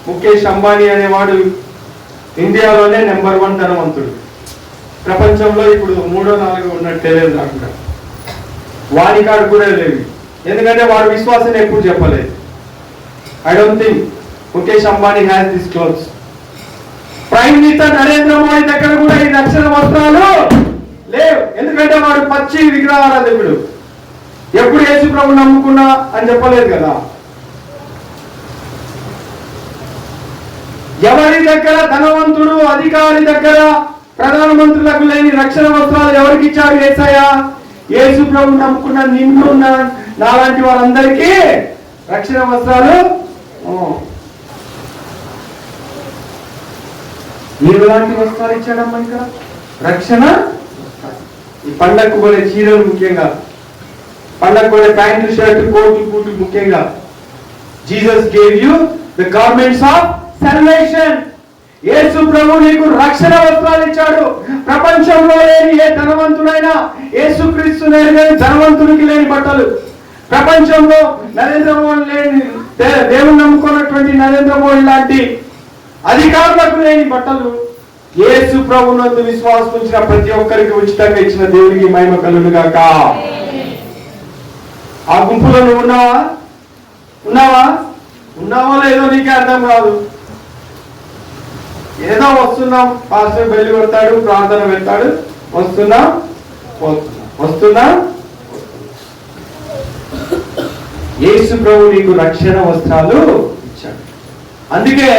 Speaker 2: ముఖేష్ అంబానీ అనేవాడు ఇండియాలోనే నెంబర్ 1 ధనవంతుడు. ప్రపంచంలో ఇప్పుడు 3వ 4వ ఉన్నట్టే లేదు నాకు. వాడి కాడు కూడా లేవు, ఎందుకంటే వాడు విశ్వాసాన్ని ఎప్పుడు చెప్పలేదు. I don't think Mukesh Ambani has this clothes. Prime minister Narendra Modi దగ్గర కూడా ఈ రక్షణ వస్త్రాలు లేవు, ఎందుకంటే వాడు పచ్చి విగ్రహారాధకుడు. ఎప్పుడు యేసు ప్రభు నమ్ముకున్నా అని చెప్పలేదు కదా. ఎవరి దగ్గర, ధనవంతుడు అధికారి దగ్గర, ప్రధానమంత్రులకు లేని రక్షణ వస్త్రాలు ఎవరికి ఇచ్చాడు యేసయ్య? యేసు ప్రభు నమ్ముకున్న నిన్ను నాలాంటి వారందరికీ రక్షణ వస్త్రాలు. మీరు ఎలాంటి వస్త్రాలు ఇచ్చాడమ్మా? ఇంకా రక్షణ. ఈ పండగకు కొనే చీరలు ముఖ్యంగా, పండగకు కొనే ప్యాంటు, షర్ట్, కోటు, బూటు ముఖ్యంగా. Jesus gave you the garments of salvation. యేసు ప్రభు నీకు రక్షణ వస్త్రాలు ఇచ్చాడు. ప్రపంచంలో లేని ఏ ధనవంతుడైనా యేసుక్రీస్తు లేని ధనవంతుడికి లేని బట్టలు. ప్రపంచంలో నరేంద్ర మోడీ లేని, దేవుని నమ్ముకున్నటువంటి నరేంద్ర మోడీ లాంటి అధికారులకు లేని బట్టలు యేసు ప్రభునందు విశ్వాసం ఉంచిన ప్రతి ఒక్కరికి ఉచితంగా ఇచ్చిన దేవునికి మహిమ కలుగును గాక. ఆ గుంపులో నువ్వు ఉన్నావా? ఉన్నావా? ఉన్నావో లేదో నీకే అర్థం కాదు. ఏదో వస్తున్నాం, పాస్టర్ బెల్లి కొడతాడు, ప్రార్థన పెడతాడు, వస్తున్నాం పోతున్నాం, వస్తున్నాం. యేసు ప్రభు నీకు రక్షణ వస్త్రాలు ఇచ్చాడు. అందుకే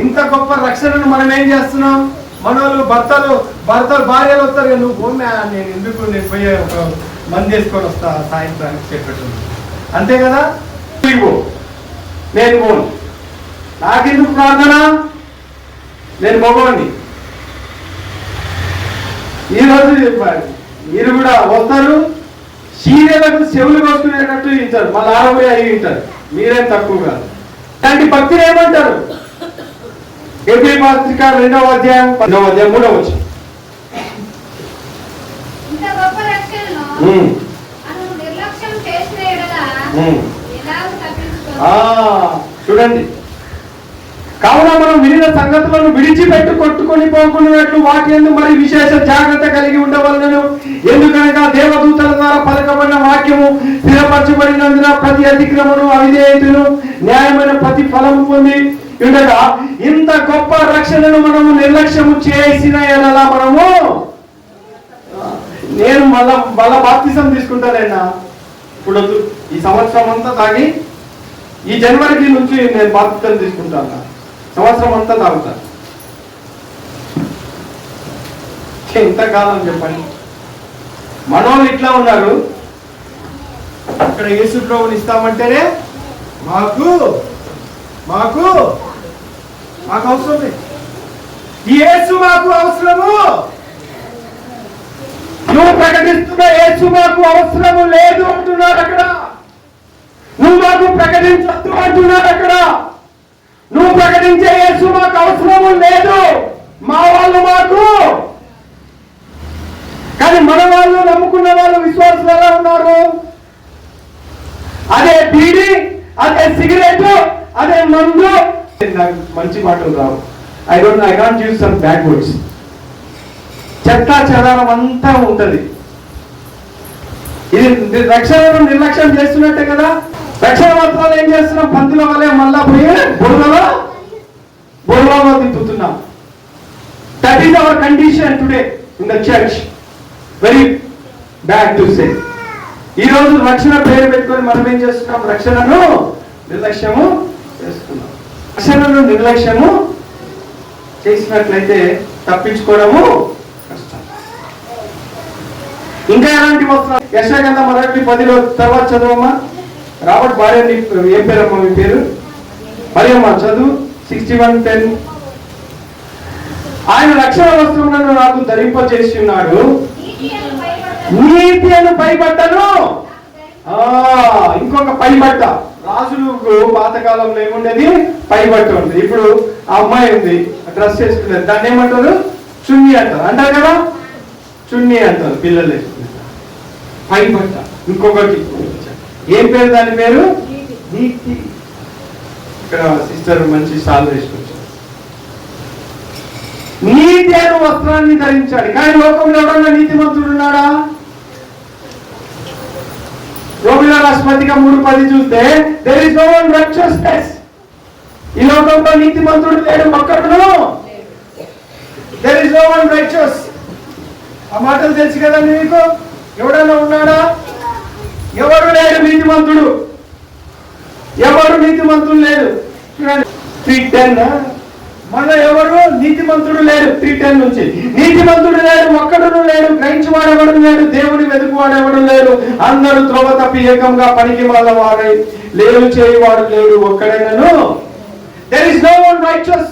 Speaker 2: ఇంత గొప్ప రక్షణను మనం ఏం చేస్తున్నాం? మనోళ్ళు భర్తలు భార్యలు వస్తారు, నువ్వు పోన్నా, నేను ఎందుకు, నేను పోయే ఒక మంది వేసుకొని వస్తా సాయంత్రానికి చెప్పట్టు, అంతే కదా. నేను పోను, నాకెందుకు ప్రార్థన, నేను మగవాడిని. ఈరోజు చెప్పారు, మీరు కూడా వస్తారు, సీరియలకు చెవులు కోసుకునేటట్టు ఇచ్చారు, మళ్ళీ 65 ఇచ్చారు. మీరేం తక్కువ కాదు. అలాంటి భక్తిని ఏమంటారు? ఎబ్రీ పత్రిక 2వ అధ్యాయం 3వ వచనం. చూడండి, కావున మనం వివిధ సంగతులను విడిచిపెట్టు కొట్టుకొని పోకున్నట్లు వాటి యందు మరి విశేష జాగ్రత్త కలిగి ఉండవలెను. ఎందుకనగా దేవదూతల ద్వారా పలకబడిన వాక్యము స్థిరపరచబడినందున ప్రతి అతిక్రమను, అవిధేయతను న్యాయమైన ప్రతి ఫలము పొంది ఉండగా ఇంత గొప్ప రక్షణను మనము నిర్లక్ష్యము చేసిన ఎడల మనము, నేను మళ్ళా బాప్తిజం తీసుకుంటానైనా ఇప్పుడు ఈ సంవత్సరం అంతా తాగి, ఈ జనవరికి నుంచి నేను బాప్తిజం తీసుకుంటాను, సంవత్సరం అంతా తాగుతాను. ఎంతకాలం చెప్పండి? మనోళ్ళు ఇట్లా ఉన్నారు. అక్కడ యేసు ప్రభువుని ఇస్తామంటేనే మాకు మాకు మాకు అవసరం లేదు. యేసు మాకు అవసరము. నువ్వు ప్రకటిస్తున్న యేసు మాకు అవసరము లేదు అంటున్నాడు అక్కడ. నువ్వు మాకు ప్రకటించొద్దు నాకు మంచి మాటలు రావు. I can't use some bad words. చెత్త చెదారం అంతా ఉంటది. ఇది రక్షణను నిర్లక్ష్యం చేస్తున్నట్టే కదా. రక్షణ వస్త్రాలు ఏం చేస్తున్నాం? పంతుల వల్లే మళ్ళా పోయి బురదలో తిప్పుతున్నాం. That is our condition today in the church. Very bad to say. ఈ రోజు రక్షణ పేరు పెట్టుకొని మనం ఏం చేస్తున్నాం? రక్షణను నిర్లక్ష్యము చేస్తున్నాం. రక్షణను నిర్లక్ష్యము చేసినట్లయితే తప్పించుకోవడము కష్టం. ఇంకా ఎలాంటి వస్త్రాలు? యెషయా గ్రంథం 10 తర్వాత చదవమ్మా. రాబర్ట్ భార్య ఏం పేరమ్మా మీ పేరు? మరియమ్మ చదువు 61:10. ఆయన రక్షణ వస్త్రములను నాకు ధరింపజేసి ఉన్నాడు, నీతి అను పైబట్టను. ఇంకొక పైబట్ట. రాజులకు పాతకాలంలో ఏముండేది? పైబట్ట ఉంటుంది. ఇప్పుడు ఆ అమ్మాయి ఉంది, డ్రెస్ వేసుకునేది, దాన్ని ఏమంటారు? చున్నీ అంటారు కదా. చున్నీ అంటారు పిల్లలు వేసుకునేది. పైబట్ట. ఇంకొకటి ఏం పేరు? దాని పేరు నీతి. ఇక్కడ సిస్టర్ మంచి సాల్ వేసుకొచ్చారు. నీతి అను వస్త్రాన్ని ధరించాడు. కానీ లోకంలో ఎవడన్నా నీతిమంతుడు ఉన్నాడా? రోమిల రాష్ట్రపతిగా 3:10 చూస్తే there is no one righteousness. ఈ లోకంలో నీతిమంతుడు లేడు ఒక్కడును. there is no one righteous. ఆ మాటలు తెలుసు కదండి మీకు. ఎవడన్నా ఉన్నాడా? ఎవరు లేడు నీతిమంతుడు. ఎవరు నీతిమంతుడు లేడు. 3:10. మన ఎవరు నీతిమంతుడు లేడు. 3:10 నుంచి నీతిమంతుడు లేడు, ఒక్కడును లేడు. గ్రహించువాడెవడు లేడు, దేవుని వెతుకువాడెవడు లేడు. అందరూ త్రోవ తప్పి ఏకంగా పనికి వాడై లేడు చేయవాడు లేడు ఒక్కడైనను. there is no one righteous,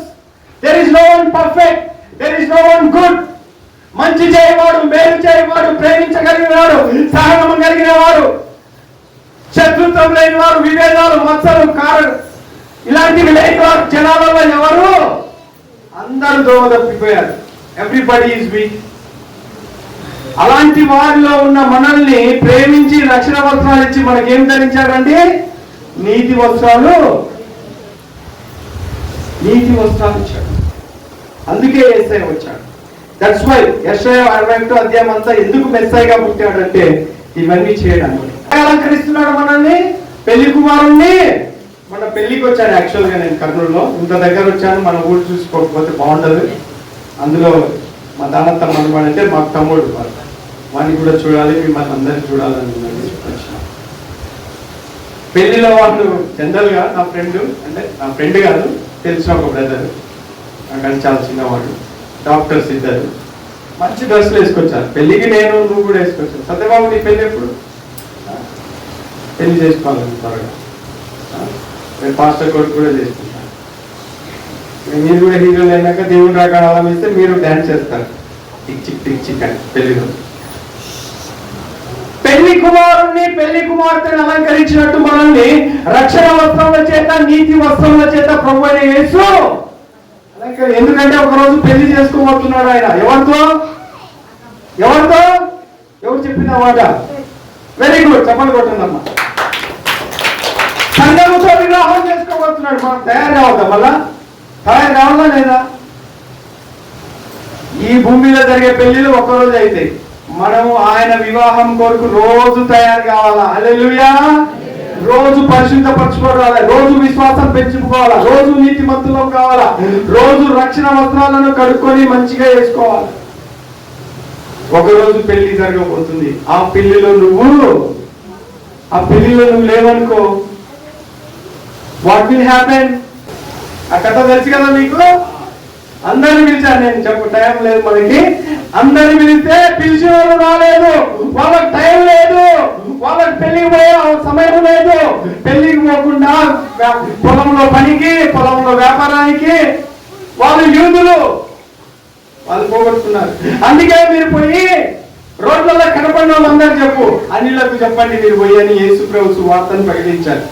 Speaker 2: there is no one perfect, there is no one good. మంచి చేయవాడు, మేలు చేయవాడు, ప్రేమించగలిగిన వాడు, సహనము కలిగిన వాడు, శత్రుత్వం లేని వారు, విభేదాలు, మత్సరం, కారణం ఇలాంటివి లేని వారు జనాలలో ఎవరు? అందరూ దోవ తప్పిపోయారు. Everybody is week. అలాంటి వారిలో ఉన్న మనల్ని ప్రేమించి రక్షణ వస్త్రాలు ఇచ్చి మనకేం ధరించారండి? నీతి వస్త్రాలు ఇచ్చాడు. అందుకే యేసయ్య వచ్చాడు. దట్స్ వై యెషయా 61 అధ్యాయం అంతా ఎందుకు మెస్సయ్యగా పుట్టాడంటే ఇవన్నీ చేయడానికి. అలంకరిస్తున్నాడు మనల్ని, పెళ్లి కుమారుణ్ణి. మన పెళ్లికి వచ్చాను. యాక్చువల్గా నేను కర్నూలులో ఇంత దగ్గర వచ్చాను. మన ఊరు చూసుకోకపోతే బాగుండదు. అందులో మా దానత్త మనవాడంటే మాకు తమ్ముడు, వాడిని కూడా చూడాలి, మిమ్మల్ని అందరినీ చూడాలని వచ్చాను. పెళ్లిలో వాళ్ళు జనరల్గా నా ఫ్రెండ్, అంటే నా ఫ్రెండ్ కాదు, తెలిసిన ఒక బ్రదర్, నాకంటే చాలా చిన్నవాడు, డాక్టర్స్ ఇద్దరు మంచి డ్రెస్సులు వేసుకొచ్చారు పెళ్లికి. నేను నువ్వు కూడా వేసుకొచ్చాను. సత్యబాబు నీ పెళ్లి ఎప్పుడు? పెళ్లి చేసుకోవాలి త్వరగా. నేను పాస్టర్ కొడుకు కూడా చేసుకుంటాను. మీరు కూడా హీరోలు అయినాక దేవుని రాకాలం ఇస్తే మీరు డ్యాన్స్ చేస్తారు టిక్ చిక్ టిక్ చిక్ అని పెళ్లిలో. పెళ్లి కుమారుణ్ణి, పెళ్లి కుమార్తెను అలంకరించినట్టు మనల్ని రక్షణ వస్త్రముల చేత, నీతి వస్త్రముల చేత ప్రభువైన యేసు అలంకరి. ఎందుకంటే ఒకరోజు పెళ్లి చేసుకోబోతున్నాడు ఆయన. ఎవరితో? ఎవరు చెప్పిన మాట? వెరీ గుడ్, చెప్పండి కొట్టిందమ్మా. సంఘముతో వివాహం చేసుకోబోతున్నాడు. మనం తయారు కావద్దా? మళ్ళా తయారు కావాలా లేదా? ఈ భూమి మీద జరిగే పెళ్లిలు ఒక్కరోజు అవుతాయి. మనము ఆయన వివాహం కొరకు రోజు తయారు కావాలా? హల్లెలూయా. రోజు పరిశుద్ధపరచుకోవాలి, రోజు విశ్వాసం పెంచుకోవాలా, రోజు నీతిమంతులం కావాలా, రోజు రక్షణ వస్త్రాలను కడుక్కొని మంచిగా వేసుకోవాలి. ఒకరోజు పెళ్లి జరగబోతుంది. ఆ పెళ్లిలో నువ్వు లేవనుకో, వాట్ విల్ హ్యాపెన్? ఆ కథ తెలుసు కదా మీకు. అందరిని పిలిచాను నేను, టైం లేదు మనకి. అందరిని పిలిస్తే పిలిచిన వాళ్ళు రాలేదు, వాళ్ళకి టైం లేదు, వాళ్ళకి పెళ్లికి పోయే సమయం లేదు. పెళ్లికి పోకుండా పొలంలో పనికి, పొలంలో వ్యాపారానికి వాళ్ళు యూదులు, వాళ్ళు పోగొట్టుకున్నారు. అందుకే మీరు పోయి రోడ్లలో కనపడిన వాళ్ళందరూ చెప్పు, అన్నిలకు చెప్పండి మీరు పోయి అని యేసు ప్రభు వార్తను ప్రకటించారు.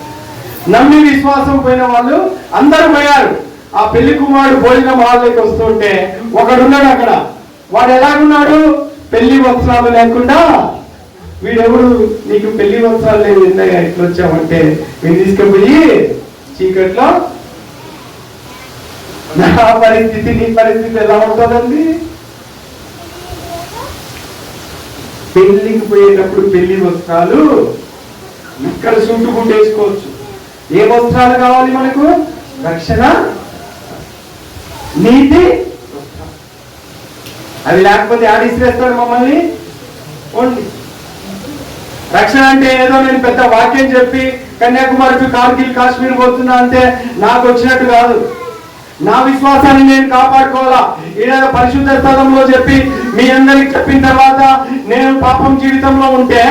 Speaker 2: నమ్మి విశ్వాసం పోయిన వాళ్ళు అందరూ పోయారు. ఆ పెళ్లి కుమారుడు భోజనం హాల్లోకి వస్తుంటే ఒకడున్నాడు అక్కడ. వాడు ఎలాగున్నాడు? పెళ్లి వస్త్రాలు లేకుండా. వీడెవడు? నీకు పెళ్లి వస్త్రాలు లేదు, ఎట్లా వచ్చామంటే వీడు తీసుకుపోయి చీకట్లో నా పరిస్థితి నీ పరిస్థితి ఎలా ఉంటుందండి? పెళ్లికి పోయేటప్పుడు పెళ్లి వస్త్రాలు ఇక్కడ చుట్టుకుంటూ వేసుకోవచ్చు. ఏ వస్త్రాలు కావాలి మనకు? రక్షణ, నీతి. అవి లేకపోతే ఆడిసిరేస్తాడు మమ్మల్ని. ఓన్లీ రక్షణ అంటే ఏదో నేను పెద్ద వాక్యం చెప్పి కన్యాకుమారి టు కార్గిల్ కాశ్మీర్ పోతున్నా అంటే నాకు వచ్చినట్టు కాదు. నా విశ్వాసాన్ని నేను కాపాడుకోవాలా. ఏదైనా పరిశుద్ధ స్థలంలో చెప్పి మీ అందరికి చెప్పిన తర్వాత నేను పాపం జీవితంలో ఉంటే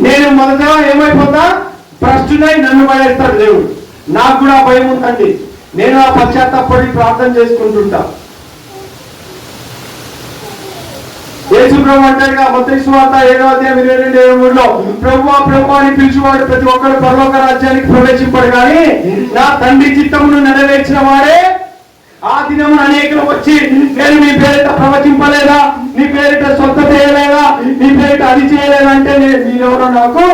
Speaker 2: నేను మొదట ఏమైపోతా? భ్రష్టునై నన్ను పడేస్తాడు దేవుడు. నాకు కూడా భయం ఉందండి. నేను ఆ పశ్చాత్తాపడి ప్రార్థన చేసుకుంటుంటా. యేసు ప్రభు అంటాడుగా మత్తయి సువార్త 7:22-23లో, ప్రభువా ప్రభువా అని పిలిచేవాడు ప్రతి ఒక్కరు పరలోక రాజ్యానికి ప్రవేశింపడు, కానీ నా తండ్రి చిత్తమును నెరవేర్చిన వాడే ఆ దినమున అనేకులు వచ్చి, నేను నీ పేరిట ప్రవచింపలేదా, నీ పేరిట సొంత చేయలేదా, నీ పేరిట అది చేయలేదా అంటే మీరెవరో నాకు.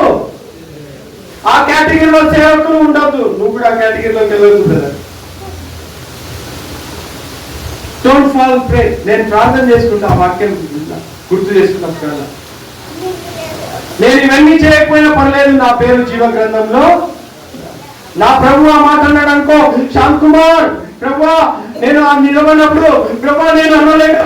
Speaker 2: ఆ కేటగిరీలో సేవకులు ఉండద్దు. నువ్వు కూడా ఆ కేటగిరీలోకి వెళ్ళొద్దు బ్రదర్. Don't fall prey. నేను ప్రార్థన చేసుకుంటా, ఆ వాక్యం గుర్తు చేసుకున్నప్పుడు నేను ఇవన్నీ చేయకపోయినా పర్లేదు, నా పేరు జీవ గ్రంథంలో. నా ప్రభు ఆ మాట అన్నాడు అనుకో, శ్యామ్ కుమార్ ప్రభా నేను నిలబడినప్పుడు ప్రభా నేను అనలేదు,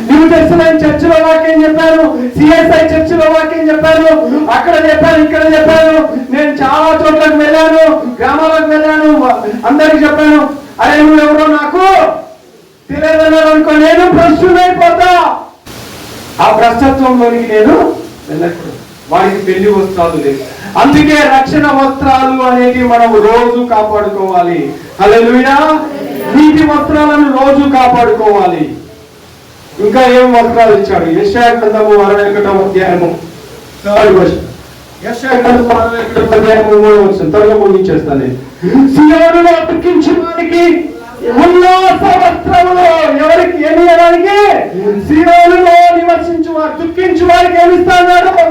Speaker 2: న్యూ టెస్టమెంట్ చర్చిలో వాక్యం చెప్పాను, సిఎస్ఐ చర్చిలో వాక్యం చెప్పాను, అక్కడ చెప్పాను, ఇక్కడ చెప్పాను, నేను చాలా చోట్లకు వెళ్ళాను, గ్రామాలకు వెళ్ళాను, అందరికి చెప్పాను. అరే నువ్వు ఎవరో నాకు తెలియదన్నారు అనుకో, నేను భ్రష్టునైపోతా. ఆ భ్రష్టత్వంలోనికి నేను వెళ్ళకూడదు. వారికి పెళ్లి వస్త్రాలు లేదు. అందుకే రక్షణ వస్త్రాలు అనేది మనం రోజు కాపాడుకోవాలి. హల్లెలూయా. నీతి వస్త్రాలను రోజు కాపాడుకోవాలి. ఇంకా ఏం వస్త్రాలు ఇచ్చాడు? యెషయా గ్రంథము 61 యెషయా గ్రంథము 61 త్వరగా ముగించేస్తాను నేను. సియోనులో దుఃఖించే వారికి ఉల్లాస వస్త్రములు. ఎవరికి ఏమి ఇవ్వడానికి? సియోనులో నివసించు వారు, దుఃఖించు వారికి ఏమి ఇస్తాడు?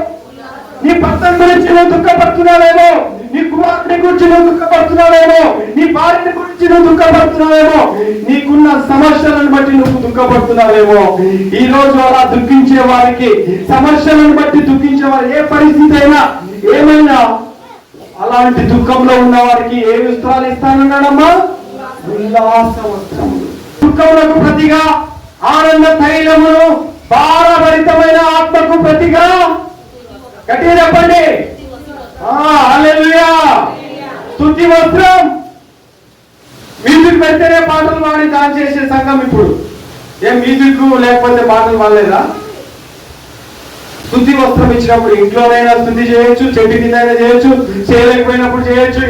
Speaker 2: నీ భర్త గురించి నువ్వు దుఃఖపడుతున్నావేమో, నీ కుమారుని గురించి నువ్వు దుఃఖపడుతున్నావేమో, నీ భార్యని గురించి నువ్వు దుఃఖపడుతున్నావేమో, నీకున్న సమస్యలను బట్టి నువ్వు దుఃఖపడుతున్నావేమో. ఈ రోజు అలా దుఃఖించే వారికి, సమస్యలను బట్టి దుఃఖించే వారు, ఏ పరిస్థితి అయినా ఏమైనా అలాంటి దుఃఖంలో ఉన్న వారికి ఏ వస్త్రాలు ఇస్తానన్నాడమ్మా? ఉల్లాస వస్త్రములు. దుఃఖములకు ప్రతిగా ఆనంద తైలమును, భారభరితమైన ఆత్మకు ప్రతిగా. గట్టిగా చెప్పండి హల్లెలూయా. స్తుతి వస్త్రం. మ్యూజిక్ పెడితేనే పాటలు పాడి డాన్స్ చేసే సంఘం ఇప్పుడు. ఏం మ్యూజిక్ లేకపోతే పాటలు పాడలేదా? స్తుతి వస్త్రం ఇచ్చినప్పుడు ఇంట్లోనైనా స్తుతి చేయొచ్చు, చెట్టు కింద చేయొచ్చు, చేయలేకపోయినప్పుడు చేయొచ్చు,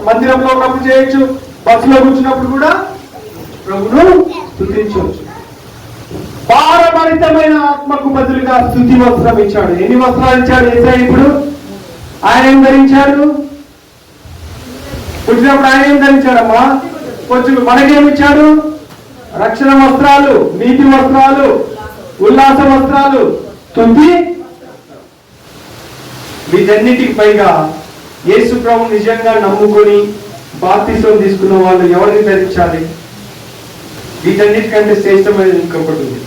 Speaker 2: మందిరంలో ఉన్నప్పుడు చేయొచ్చు, బస్సులో కూర్చున్నప్పుడు కూడా ప్రభువును స్తుతించవచ్చు. భారభరితమైన ఆత్మకు బదులుగా స్తుతి వస్త్రం ఇచ్చాడు. ఎన్ని వస్త్రాలు ఇచ్చాడు యేసయ్య? ఇప్పుడు ఆయన ఏం ధరించాడు? పుట్టినప్పుడు ఆయన ఏం ధరించాడమ్మా? కొంచెం మనకేమిచ్చాడు? రక్షణ వస్త్రాలు, నీతి వస్త్రాలు, ఉల్లాస వస్త్రాలు, స్తుతి. వీటన్నిటికి పైగా యేసు ప్రభు నిజంగా నమ్ముకొని బాప్తిసం తీసుకున్న వాళ్ళు ఎవరిని ధరించాలి? వీటన్నిటికంటే శ్రేష్టమైన ఇంకొకటి ఉంది.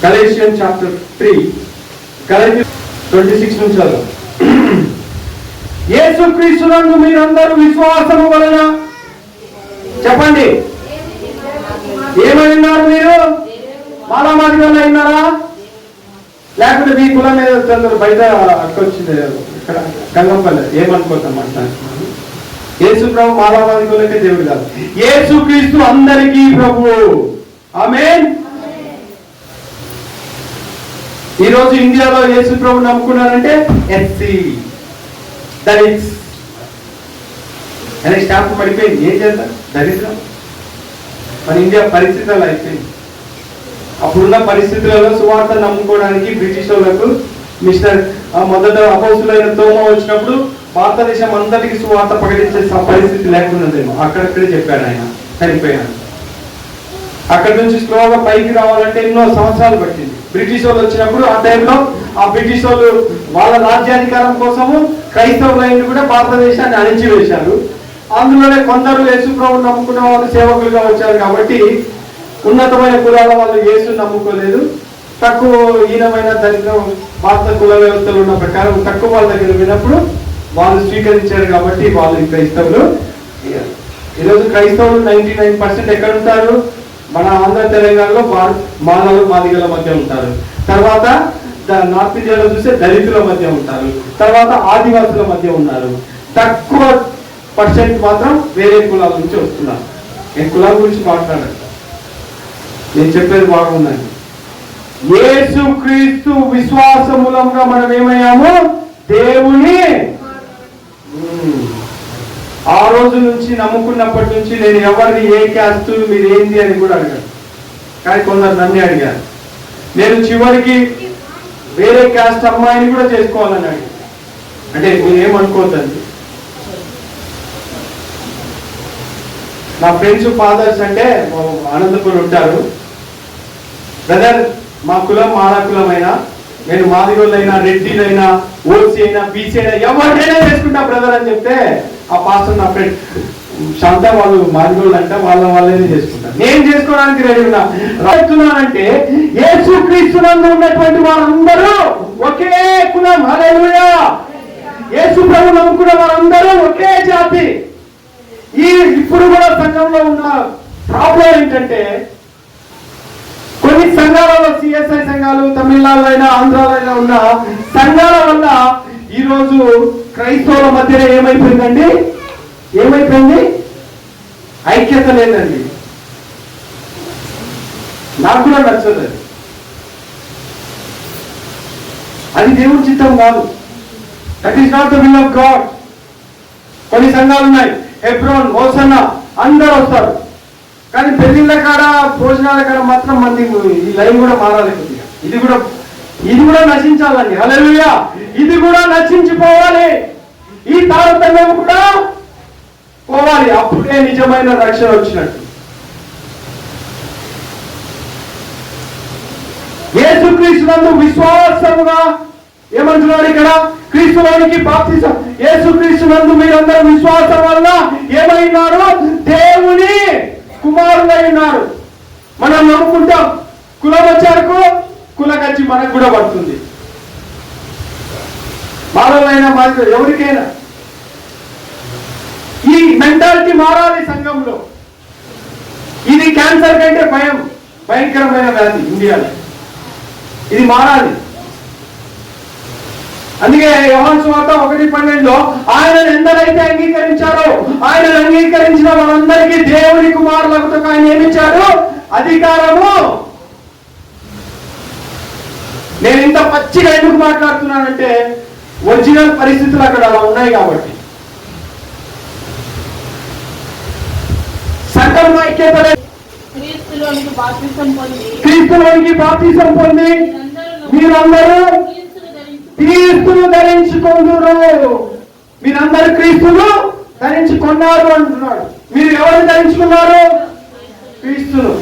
Speaker 2: గలేషియన్ చాప్టర్ 3 గలేషియన్ 26 నుంచి చదువు. యేసుక్రీస్తునందు మీరందరూ విశ్వాసము వలన చెప్పండి ఏమైనారు? మీరు మాలామాది వల్ల అయినారా? లేకపోతే మీ కులం మీద బయట అక్కొచ్చింది ఇక్కడ గంగంపల్లి ఏమనుకోతాం? యేసు ప్రభు మాలామాది కులకే దేవుడు కాదు. యేసుక్రీస్తు అందరికీ ప్రభువు. ఆమేన్. ఈ రోజు ఇండియాలో యేసు ప్రభు నమ్ముకున్నారంటే ఎస్సీ దళిత్స్ అనే స్టాఫ్ పడిపోయింది. ఏం చేద్దాం? దరిద్రం. మన ఇండియా పరిస్థితి అలా అయిపోయింది. అప్పుడున్న పరిస్థితులలో సువార్త నమ్ముకోవడానికి బ్రిటిష్ వాళ్ళకు మిషనరీ మొదట అపోస్తులైన తోమా వచ్చినప్పుడు భారతదేశం అంతటికి సువార్త ప్రకటించే పరిస్థితి లేకున్నదేమో. అక్కడక్కడే చెప్పాడు ఆయన, చనిపోయాడు. అక్కడి నుంచి స్లోగా పైకి రావాలంటే ఎన్నో సంవత్సరాలు పట్టింది. బ్రిటిష్ వాళ్ళు వచ్చినప్పుడు ఆ టైంలో ఆ బ్రిటిష్ వాళ్ళు వాళ్ళ రాజ్యాధికారం కోసము క్రైస్తవులైన కూడా భారతదేశాన్ని అణిచివేశారు. అందులోనే కొందరు యేసు ప్రభువుని నమ్ముకున్న వాళ్ళు సేవకులుగా వచ్చారు కాబట్టి ఉన్నతమైన కులాల వాళ్ళు యేసుని నమ్ముకోలేదు. తక్కువ హీనమైన దరిద్రం భారత కుల వ్యవస్థలు ఉన్న ప్రకారం తక్కువ వాళ్ళ దగ్గర విన్నప్పుడు వాళ్ళు స్వీకరించారు కాబట్టి వాళ్ళు క్రైస్తవులు. ఈరోజు క్రైస్తవులు 99% ఎక్కడ ఉంటారు? మన ఆంధ్ర తెలంగాణలో మానవులు మాదిగల మధ్య ఉంటారు. తర్వాత నార్త్ ఇండియాలో చూస్తే దళితుల మధ్య ఉంటారు. తర్వాత ఆదివాసుల మధ్య ఉన్నారు. తక్కువ పర్సెంట్ మాత్రం వేరే కులాల నుంచి వస్తున్నారు. నేను కులాల గురించి మాట్లాడాను, నేను చెప్పేది బాగుందండి. యేసు క్రీస్తు విశ్వాస మూలంగా మనం ఏమయ్యాము? దేవుని. ఆ రోజు నుంచి నమ్ముకున్నప్పటి నుంచి నేను ఎవరిని ఏ క్యాస్ట్ మీరు ఏంది అని కూడా అడిగాను. కానీ కొందరు నన్ను అడిగారు. నేను చివరికి వేరే క్యాస్ట్ అమ్మాయిని కూడా చేసుకోవాలని అడిగాను. అంటే మీరేమనుకోవద్దండి, నా ఫ్రెండ్స్ ఫాదర్స్ అంటే అనంతపురం ఉంటారు. బ్రదర్ మా కులం మాలా కులమైనా, నేను మాదిగోళ్ళైనా, రెడ్డిలైనా, ఓసీ అయినా, బీసీ అయినా ఎవరికైనా చేసుకుంటా బ్రదర్ అని చెప్తే ఆ పాస్టర్ నా ఫ్రెండ్ శాంత వాళ్ళు మాదిగోళ్ళు అంటే వాళ్ళనే చేసుకుంటారు. నేను చేసుకోవడానికి రెడీ ఉన్నా. రాస్తున్నానంటే యేసుక్రీస్తునందు ఉన్నటువంటి వారందరూ ఒకే కులం. హల్లెలూయా. యేసు ప్రభు నమ్ముకున్న వారందరూ ఒకే జాతి. ఇప్పుడు కూడా సంఘంలో ఉన్న ప్రాబ్లం ఏంటంటే కొన్ని సంఘాలలో సిఎస్ఐ సంఘాలు తమిళనాడులో అయినా ఆంధ్రాలో అయినా ఉన్న సంఘాల వల్ల ఈరోజు క్రైస్తవుల మధ్యనే ఏమైపోయిందండి? ఏమైపోయింది? ఐక్యత లేదండి. నాకు కూడా నచ్చదు అది. అది దేవుని చిత్తం కాదు. That is not the will of God. కొన్ని సంఘాలు ఉన్నాయి, హెబ్రోన్, హోసన్నా అందరూ వస్తారు. కానీ పెళ్లిళ్ళ కాడ, భోజనాల కాడ మాత్రం మంది ఈ లైన్ కూడా మారాలి కొద్దిగా. ఇది కూడా నశించాలండి. హల్లెలూయా. ఇది కూడా నశించిపోవాలి. ఈ తారతమ్యం కూడా పోవాలి. అప్పుడే నిజమైన రక్షణ వచ్చినట్టు. యేసుక్రీస్తునందు విశ్వాసముగా ఏమంటున్నాడు ఇక్కడ? క్రీస్తులోనికి బాప్తిసం. యేసుక్రీస్తునందు మీరందరూ విశ్వాసం వల్ల ఏమైనారు? దేవుని కుమారులై ఉన్నారు. మనం నమ్ముకుంటాం. కులం వచ్చారుకు కుల గచ్చి మనకు కూడా పడుతుంది. మానవులైనా మాది ఎవరికైనా ఈ మెంటాలిటీ మారాలి సంఘంలో. ఇది క్యాన్సర్ కంటే భయంకరమైన వ్యాధి ఇండియాలో. ఇది మారాలి. అందుకే యోహాను సువార్త 1:12 ఆయనను ఎందరైతే అంగీకరించారో ఆయనను అంగీకరించిన వాళ్ళందరికీ దేవుని కుమారులకు ఆయన ఏమిచ్చారు? అధికారము. నేను ఇంత పచ్చిగా ఎందుకు మాట్లాడుతున్నానంటే ఒరిజినల్ పరిస్థితులు అక్కడ అలా ఉన్నాయి కాబట్టి. సంఘం ఐక్యత లేదు. క్రీస్తులోనికి బాప్తిసం పొంది మీరందరూ క్రీస్తును ధరించుకుంటున్నారు. మీరందరూ క్రీస్తును ధరించుకున్నారు అంటున్నాడు. మీరు ఎవరిని ధరించుకున్నారు? క్రీస్తును.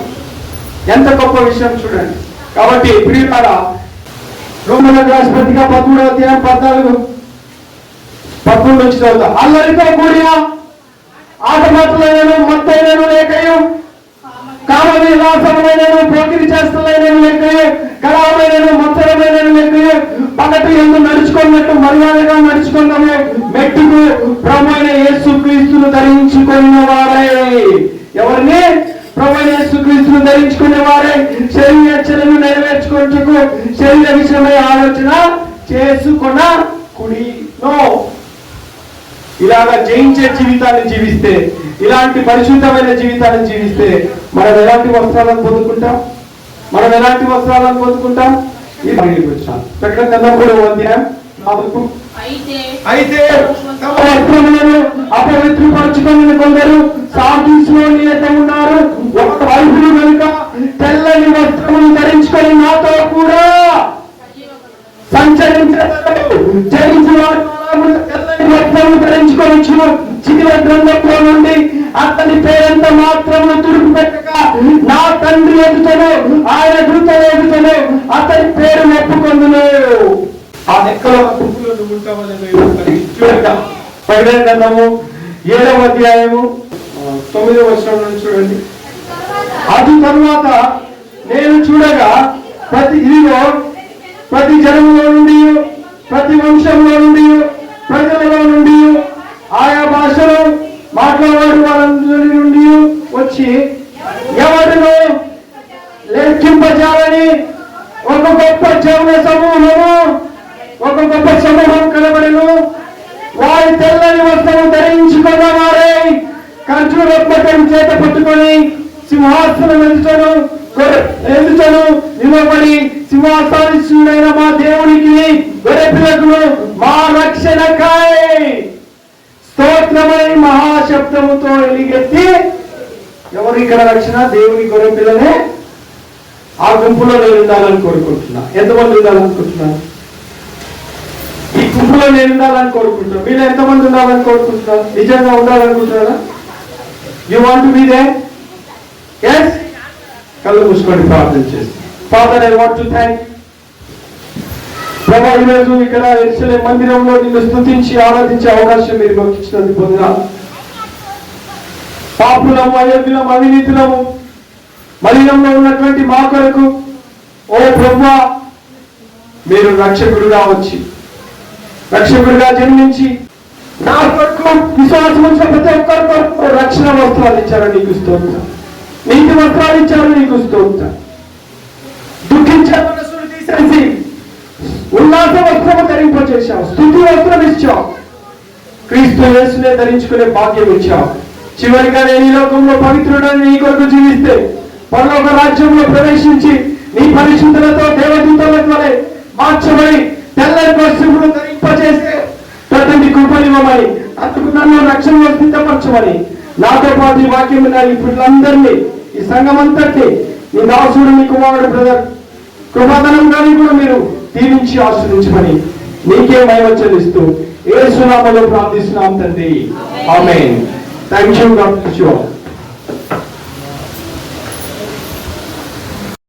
Speaker 2: ఎంత గొప్ప విషయం చూడండి. కాబట్టి ప్రియులారా, రోమీయులకు రాసిన పత్రిక 13వ అధ్యాయం 14 నుంచి చదువుతా. అల్లరితో కూడిన ఆటమాటలైనను, మత్తైనను లేకయు, కామ విలాసములైనను, పోకిరి చేష్టలైనను లేకయు, కళామైనను, మత్సరమైనను లేకయు, పగటి యందు నడుచుకున్నట్టు మర్యాదగా నడుచుకున్నాము. మెట్టుకు ప్రభువైన యేసుక్రీస్తును ధరించుకున్న వారే. ఎవరిని? ప్రభువైన యేసుక్రీస్తును ధరించుకునే వారే శరీర చర్యను నెరవేర్చుకుంటూ శరీర విషయమై ఆలోచన చేసుకున్న కుడినో. ఇలాగా జయించే జీవితాన్ని జీవిస్తే, ఇలాంటి పరిశుద్ధమైన జీవితాన్ని జీవిస్తే మనం ఎలాంటి వస్త్రాలను పొందుకుంటాం? అయితే అపవిత్రపరచుకుని కొందరు సాధించులో ఉన్నారు. ఒక వైపులు కనుక తెల్లని వస్త్రములు ధరించుకొని నాతో కూడా సంచరించారు. తెల్లని వస్త్రములు ధరించుకొని చిన్న గ్రంథంలో నుండి అతని పేరంత మాత్రము తుడుపు పెట్టక నా తండ్రి ఎదుటను ఆయన దూతల ఎదుటను అతని పేరు ఒప్పుకొందును. ఆ లెక్కలో పువ్వులో నువ్వు ఉంటావని ప్రకటన గ్రంథము 7వ అధ్యాయము 9వ వచనం నుంచి చూడండి. అటు తరువాత నేను చూడగా ప్రతి జనములో నుండి, ప్రతి వంశంలో నుండి, ప్రజలలో నుండి, ఆయా భాషలో మాట్లాడే వారందరి నుండి వచ్చి ఎవరినో లెక్కింపజాలని ఒక గొప్ప సమూహం కనబడెను. వారి తెల్లని వస్త్రము ధరించుకున్న వారే ఖర్జూరపట్టం చేత పట్టుకొని సింహాసనం ఎదుటను నిలబడి సింహాసనీయుడైన మా దేవునికి గొర్రె పిల్లకును మా రక్షణకై స్తోత్రమై మహాశబ్దముతో ఎలుగెత్తి. ఎవరు ఇక్కడ రక్షణ? దేవుని గొర్రె పిల్లనే. ఆ గుంపులో నేను ఉండాలని కోరుకుంటున్నా. ఎంతమంది ఉండాలనుకుంటున్నాను? ఈ గుంపులో నేను ఉండాలని కోరుకుంటున్నాను. మీరు ఎంతమంది ఉండాలని కోరుకుంటున్నారు? నిజంగా ఉండాలనుకుంటున్నారా? You want to be there? yes. కళ్ళు మూసుకొని ప్రార్థన చేస్తాం. Father, I want to thank ప్రభా, ఈరోజు ఇక్కడ యెరూషలేము మందిరంలో నిన్ను స్తుతించి ఆరాధించే అవకాశం మీరు మాకు ఇచ్చినందుకు పొందాలి. పాపులము, అయోగ్యులము, అవినీతులము, మలినంలో ఉన్నటువంటి మా కొరకు ఓ ప్రభువా, మీరు రక్షకుడుగా వచ్చి, రక్షకుడిగా జన్మించి నా కొరకు విశ్వాసం ఉంచిన ప్రతి ఒక్కరి కొరకు రక్షణ వస్త్రాలు ఇచ్చారు. నీకు స్తోత్రం. నీతి వస్త్రాలు ఇచ్చారు. నీకు స్తోత్రం. దుఃఖించే మనసును తీసేసి ఉల్లాస వస్త్రము ధరింపచేశావు. స్తుతి వస్త్రం ఇచ్చావు. క్రీస్తు యేసునే ధరించుకునే భాగ్యం ఇచ్చావు. చివరిగా నేను ఈ లోకంలో పవిత్రుడని నీ కొరకు జీవిస్తే పరలోక రాజ్యంలో ప్రవేశించి నీ పరిశుద్ధులతో దేవదూతల వలె మార్చబడి తెల్లని వస్త్రములు ధరింపచేసే ప్రతి కృపనివ్వమని, అందుకు నన్ను రక్షణలో సిద్ధపరచమని, నాతో పాటు ఈ వాక్యం ఇప్పుడందరినీ, ఈ సంఘం అంతటి నీ దాసుడు, నీ కుమారుడు బ్రదర్ కృపాదనం కానీ కూడా మీరు దీవించి ఆశ్రయించమని నీకే మహిమ చెల్లిస్తూ యేసు నామములో ప్రార్థిస్తున్నాం తండ్రి. ఆమేన్. Thank you. God bless you all.